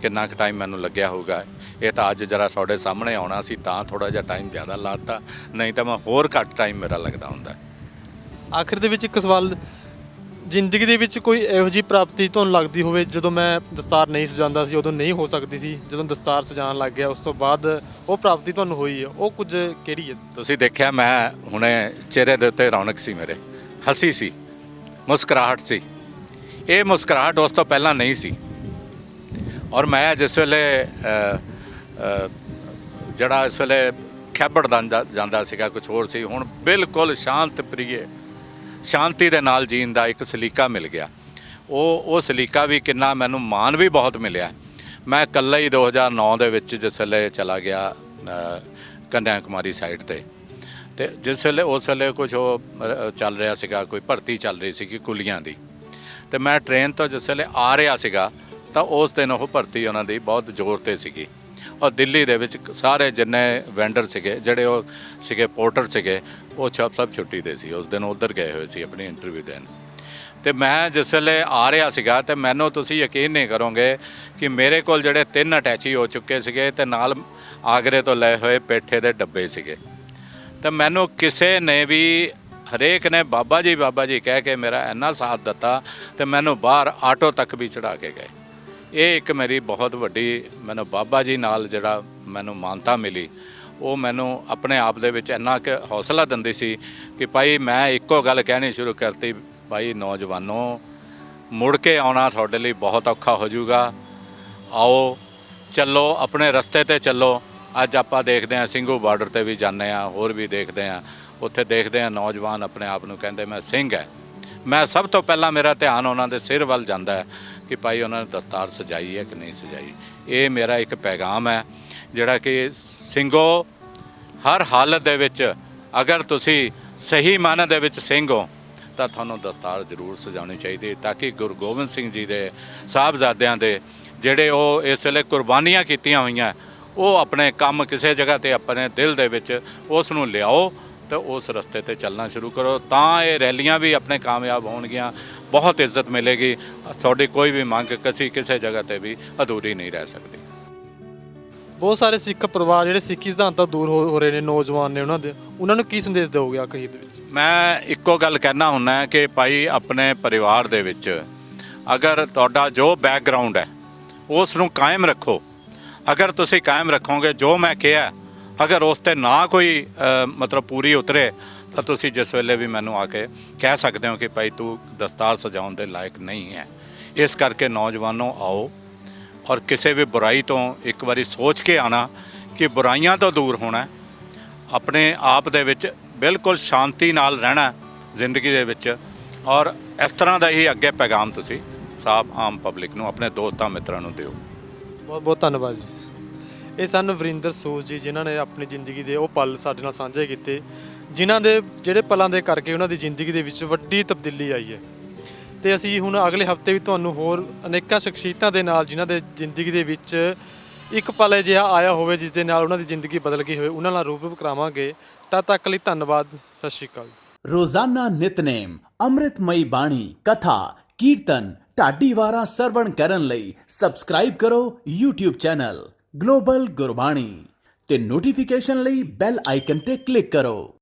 ਕਿੰਨਾ ਕੁ ਟਾਈਮ ਮੈਨੂੰ ਲੱਗਿਆ ਹੋਊਗਾ, ਇਹ ਤਾਂ ਅੱਜ ਜਰਾ ਤੁਹਾਡੇ ਸਾਹਮਣੇ ਆਉਣਾ ਸੀ ਤਾਂ ਥੋੜ੍ਹਾ ਜਿਹਾ ਟਾਈਮ ਜ਼ਿਆਦਾ ਲਾਤਾ, ਨਹੀਂ ਤਾਂ ਮੈਂ ਹੋਰ ਘੱਟ ਟਾਈਮ ਮੇਰਾ ਲੱਗਦਾ ਹੁੰਦਾ। ਆਖਿਰ ਦੇ ਵਿੱਚ ਇੱਕ ਸਵਾਲ, ਜ਼ਿੰਦਗੀ ਦੇ ਵਿੱਚ ਕੋਈ ਇਹੋ ਜਿਹੀ ਪ੍ਰਾਪਤੀ ਤੁਹਾਨੂੰ ਲੱਗਦੀ ਹੋਵੇ ਜਦੋਂ ਮੈਂ ਦਸਤਾਰ ਨਹੀਂ ਸਜਾਉਂਦਾ ਸੀ, ਉਦੋਂ ਨਹੀਂ ਹੋ ਸਕਦੀ ਸੀ, ਜਦੋਂ ਦਸਤਾਰ ਸਜਾਉਣ ਲੱਗ ਗਿਆ ਉਸ ਤੋਂ ਬਾਅਦ ਉਹ ਪ੍ਰਾਪਤੀ ਤੁਹਾਨੂੰ ਹੋਈ ਹੈ, ਉਹ ਕੁਝ ਕਿਹੜੀ ਹੈ? ਤੁਸੀਂ ਦੇਖਿਆ ਮੈਂ ਹੁਣੇ ਚਿਹਰੇ ਦੇ ਉੱਤੇ ਰੌਣਕ ਸੀ, ਮੇਰੇ ਹੱਸੀ ਸੀ, ਮੁਸਕਰਾਹਟ ਸੀ। ਇਹ ਮੁਸਕਰਾਹਟ ਉਸ ਤੋਂ ਪਹਿਲਾਂ ਨਹੀਂ ਸੀ। ਔਰ ਮੈਂ ਜਿਸ ਵੇਲੇ ਜਿਹੜਾ ਇਸ ਵੇਲੇ ਖੈਬੜਦਾ ਜਾਂਦਾ ਸੀਗਾ, ਕੁਝ ਹੋਰ ਸੀ, ਹੁਣ ਬਿਲਕੁਲ ਸ਼ਾਂਤ ਪ੍ਰਿਯ, ਸ਼ਾਂਤੀ ਦੇ ਨਾਲ ਜੀਣ ਦਾ ਇੱਕ ਸਲੀਕਾ ਮਿਲ ਗਿਆ। ਉਹ ਸਲੀਕਾ ਵੀ ਕਿੰਨਾ, ਮੈਨੂੰ ਮਾਣ ਵੀ ਬਹੁਤ ਮਿਲਿਆ। ਮੈਂ ਇਕੱਲਾ ਹੀ 2009 ਦੇ ਵਿੱਚ ਜਿਸ ਵੇਲੇ ਚਲਾ ਗਿਆ ਕੰਨਿਆ ਕੁਮਾਰੀ ਸਾਈਡ ਤੇ ਜਿਸ ਵੇਲੇ ਉਸ ਵੇਲੇ ਕੁਝ ਉਹ ਚੱਲ ਰਿਹਾ ਸੀਗਾ, ਕੋਈ ਭਰਤੀ ਚੱਲ ਰਹੀ ਸੀਗੀ ਕੁਲੀਆਂ ਦੀ, ਤੇ ਮੈਂ ਟ੍ਰੇਨ ਤੋਂ ਜਿਸ ਵੇਲੇ ਆ ਰਿਹਾ ਸੀਗਾ ਤਾਂ ਉਸ ਦਿਨ ਉਹ ਭਰਤੀ ਉਹਨਾਂ ਦੀ ਬਹੁਤ ਜ਼ੋਰ 'ਤੇ ਸੀਗੀ। ਔਰ ਦਿੱਲੀ ਦੇ ਵਿੱਚ ਸਾਰੇ ਜਿੰਨੇ ਵੈਂਡਰ ਸੀਗੇ, ਜਿਹੜੇ ਉਹ ਸੀਗੇ ਪੋਰਟਰ ਸੀਗੇ, ਉਹ ਸਭ ਛੁੱਟੀ 'ਤੇ ਸੀ ਉਸ ਦਿਨ, ਉੱਧਰ ਗਏ ਹੋਏ ਸੀ ਆਪਣੀ ਇੰਟਰਵਿਊ ਦੇਣ। ਤੇ ਮੈਂ ਜਿਸ ਵੇਲੇ ਆ ਰਿਹਾ ਸੀਗਾ ਤੇ ਮੈਨੂੰ ਤੁਸੀਂ ਯਕੀਨ ਨਹੀਂ ਕਰੋਗੇ ਕਿ ਮੇਰੇ ਕੋਲ ਜਿਹੜੇ 3 ਅਟੈਚੀ ਹੋ ਚੁੱਕੇ ਸੀਗੇ ਤੇ ਨਾਲ ਆਗਰੇ ਤੋਂ ਲਏ ਹੋਏ ਪੇਠੇ ਦੇ ਡੱਬੇ ਸੀਗੇ। ਤੇ ਮੈਨੂੰ ਕਿਸੇ ਨੇ ਵੀ, ਹਰੇਕ ਨੇ ਬਾਬਾ ਜੀ ਕਹਿ ਕੇ ਮੇਰਾ ਇੰਨਾ ਸਾਥ ਦਿੱਤਾ ਤੇ ਮੈਨੂੰ ਬਾਹਰ ਆਟੋ ਤੱਕ ਵੀ ਚੜ੍ਹਾ ਕੇ ਗਏ। ਇਹ ਇੱਕ ਮੇਰੀ ਬਹੁਤ ਵੱਡੀ, ਮੈਨੂੰ ਬਾਬਾ ਜੀ ਨਾਲ ਜਿਹੜਾ ਮੈਨੂੰ ਮਾਨਤਾ ਮਿਲੀ, ਉਹ ਮੈਨੂੰ ਆਪਣੇ ਆਪ ਦੇ ਵਿੱਚ ਇੰਨਾ ਕਿ ਹੌਸਲਾ ਦਿੰਦੀ ਸੀ ਕਿ ਭਾਈ ਮੈਂ ਇੱਕੋ ਗੱਲ ਕਹਿਣੀ ਸ਼ੁਰੂ ਕਰਤੀ, ਭਾਈ ਨੌਜਵਾਨੋ, ਮੁੜ ਕੇ ਆਉਣਾ ਤੁਹਾਡੇ ਲਈ ਬਹੁਤ ਔਖਾ ਹੋ ਜਾਊਗਾ, ਆਓ ਚੱਲੋ ਆਪਣੇ ਰਸਤੇ 'ਤੇ ਚੱਲੋ। ਅੱਜ ਆਪਾਂ ਦੇਖਦੇ ਹਾਂ ਸਿੰਘੂ ਬਾਰਡਰ 'ਤੇ ਵੀ ਜਾਂਦੇ ਹਾਂ, ਹੋਰ ਵੀ ਦੇਖਦੇ ਹਾਂ, ਉੱਥੇ ਦੇਖਦੇ ਹਾਂ ਨੌਜਵਾਨ ਆਪਣੇ ਆਪ ਨੂੰ ਕਹਿੰਦੇ ਮੈਂ ਸਿੰਘ ਹੈ, ਮੈਂ ਸਭ ਤੋਂ ਪਹਿਲਾਂ ਮੇਰਾ ਧਿਆਨ ਉਹਨਾਂ ਦੇ ਸਿਰ ਵੱਲ ਜਾਂਦਾ ਹੈ ਕਿ ਭਾਈ ਉਹਨਾਂ ਨੇ ਦਸਤਾਰ ਸਜਾਈ ਹੈ ਕਿ ਨਹੀਂ ਸਜਾਈ। ਇਹ ਮੇਰਾ ਇੱਕ ਪੈਗਾਮ ਹੈ ਜਿਹੜਾ ਕਿ ਸਿੰਘੋ, ਹਰ ਹਾਲਤ ਦੇ ਵਿੱਚ ਅਗਰ ਤੁਸੀਂ ਸਹੀ ਮਾਅਨੇ ਦੇ ਵਿੱਚ ਸਿੰਘ ਹੋ ਤਾਂ ਤੁਹਾਨੂੰ ਦਸਤਾਰ ਜ਼ਰੂਰ ਸਜਾਉਣੀ ਚਾਹੀਦੀ, ਤਾਂ ਕਿ ਗੁਰੂ ਗੋਬਿੰਦ ਸਿੰਘ ਜੀ ਦੇ ਸਾਹਿਬਜ਼ਾਦਿਆਂ ਦੇ ਜਿਹੜੇ ਉਹ ਇਸ ਵੇਲੇ ਕੁਰਬਾਨੀਆਂ ਕੀਤੀਆਂ ਹੋਈਆਂ, ਉਹ ਆਪਣੇ ਕੰਮ ਕਿਸੇ ਜਗ੍ਹਾ ਤੇ ਆਪਣੇ ਦਿਲ ਦੇ ਵਿੱਚ ਉਸ ਨੂੰ ਲਿਆਓ ਤੇ ਉਸ ਰਸਤੇ ਤੇ ਚੱਲਣਾ ਸ਼ੁਰੂ ਕਰੋ, ਤਾਂ ਇਹ ਰੈਲੀਆਂ ਵੀ ਆਪਣੇ ਕਾਮਯਾਬ ਹੋਣਗੀਆਂ। ਬਹੁਤ ਇੱਜ਼ਤ ਮਿਲੇਗੀ। ਤੁਹਾਡੀ ਕੋਈ ਵੀ ਮੰਗ ਕਿਸੇ ਜਗ੍ਹਾ ਤੇ ਵੀ ਅਧੂਰੀ ਨਹੀਂ ਰਹਿ ਸਕਦੀ। ਬਹੁਤ ਸਾਰੇ ਸਿੱਖ ਪਰਿਵਾਰ ਜਿਹੜੇ ਸਿੱਖੀ ਸਿਧਾਂਤਾਂ ਦੂਰ ਹੋ ਰਹੇ ਨੇ, ਨੌਜਵਾਨ ਨੇ, ਉਹਨਾਂ ਨੂੰ ਕੀ ਸੰਦੇਸ਼ ਦਿਓਗੇ ਅਖੀਰ ਦੇ ਵਿੱਚ? ਮੈਂ ਇੱਕੋ ਗੱਲ ਕਹਿਣਾ ਹੁੰਦਾ ਕਿ ਭਾਈ ਆਪਣੇ ਪਰਿਵਾਰ ਦੇ ਵਿੱਚ ਅਗਰ ਤੁਹਾਡਾ ਜੋ ਬੈਕਗ੍ਰਾਉਂਡ ਹੈ ਉਸ ਨੂੰ ਕਾਇਮ ਰੱਖੋ। ਅਗਰ ਤੁਸੀਂ ਕਾਇਮ ਰੱਖੋਗੇ, ਜੋ ਮੈਂ ਕਿਹਾ ਅਗਰ ਉਸ 'ਤੇ ਨਾ ਕੋਈ ਮਤਲਬ ਪੂਰੀ ਉਤਰੇ ਤਾਂ ਤੁਸੀਂ ਜਿਸ ਵੇਲੇ ਵੀ ਮੈਨੂੰ ਆ ਕੇ ਕਹਿ ਸਕਦੇ ਹੋ ਕਿ ਭਾਈ ਤੂੰ ਦਸਤਾਰ ਸਜਾਉਣ ਦੇ ਲਾਇਕ ਨਹੀਂ ਹੈ। ਇਸ ਕਰਕੇ ਨੌਜਵਾਨੋਂ ਆਓ ਔਰ ਕਿਸੇ ਵੀ ਬੁਰਾਈ ਤੋਂ ਇੱਕ ਵਾਰੀ ਸੋਚ ਕੇ ਆਣਾ ਕਿ ਬੁਰਾਈਆਂ ਤੋਂ ਦੂਰ ਹੋਣਾ, ਆਪਣੇ ਆਪ ਦੇ ਵਿੱਚ ਬਿਲਕੁਲ ਸ਼ਾਂਤੀ ਨਾਲ ਰਹਿਣਾ ਜ਼ਿੰਦਗੀ ਦੇ ਵਿੱਚ, ਔਰ ਇਸ ਤਰ੍ਹਾਂ ਦਾ ਹੀ ਅੱਗੇ ਪੈਗਾਮ ਤੁਸੀਂ ਆਮ ਪਬਲਿਕ ਨੂੰ, ਆਪਣੇ ਦੋਸਤਾਂ ਮਿੱਤਰਾਂ ਨੂੰ ਦਿਓ। ਬਹੁਤ ਬਹੁਤ ਧੰਨਵਾਦ ਜੀ। ਇਹ ਸਨ ਵਰਿੰਦਰ ਸੂਦ ਜੀ, ਜਿਨ੍ਹਾਂ ਨੇ ਆਪਣੀ ਜ਼ਿੰਦਗੀ ਦੇ ਉਹ ਪਲ ਸਾਡੇ ਨਾਲ ਸਾਂਝੇ ਕੀਤੇ, ਜਿਨ੍ਹਾਂ ਦੇ ਜਿਹੜੇ ਪਲਾਂ ਦੇ ਕਰਕੇ ਉਹਨਾਂ ਦੀ ਜ਼ਿੰਦਗੀ ਦੇ ਵਿੱਚ ਵੱਡੀ ਤਬਦੀਲੀ ਆਈ ਹੈ। ਤੇ ਅਸੀਂ ਹੁਣ ਅਗਲੇ ਹਫਤੇ ਵੀ ਤੁਹਾਨੂੰ ਹੋਰ ਅਨੇਕਾਂ ਸ਼ਖਸੀਅਤਾਂ ਦੇ ਨਾਲ, ਜਿਨ੍ਹਾਂ ਦੇ ਜ਼ਿੰਦਗੀ ਦੇ ਵਿੱਚ ਇੱਕ ਪਲ ਅਜਿਹਾ ਆਇਆ ਹੋਵੇ ਜਿਸ ਦੇ ਨਾਲ ਉਹਨਾਂ ਦੀ ਜ਼ਿੰਦਗੀ ਬਦਲ ਗਈ ਹੋਵੇ, ਉਹਨਾਂ ਨਾਲ ਰੂਬਰੂ ਕਰਾਵਾਂਗੇ। ਤਦ ਤੱਕ ਲਈ ਧੰਨਵਾਦ। ਸਤਿ ਸ਼੍ਰੀ ਅਕਾਲ। ਰੋਜ਼ਾਨਾ ਨਿਤਨੇਮ, ਅੰਮ੍ਰਿਤਮਈ ਬਾਣੀ, ਕਥਾ, ਕੀਰਤਨ, ਢਾਡੀ ਵਾਰਾਂ ਸਰਵਣ ਕਰਨ ਲਈ ਸਬਸਕ੍ਰਾਈਬ ਕਰੋ YouTube ਚੈਨਲ ਗਲੋਬਲ ਗੁਰਬਾਣੀ ਤੇ ਨੋਟੀਫਿਕੇਸ਼ਨ ਲਈ ਬੈਲ ਆਈਕਨ ਤੇ ਕਲਿੱਕ ਕਰੋ।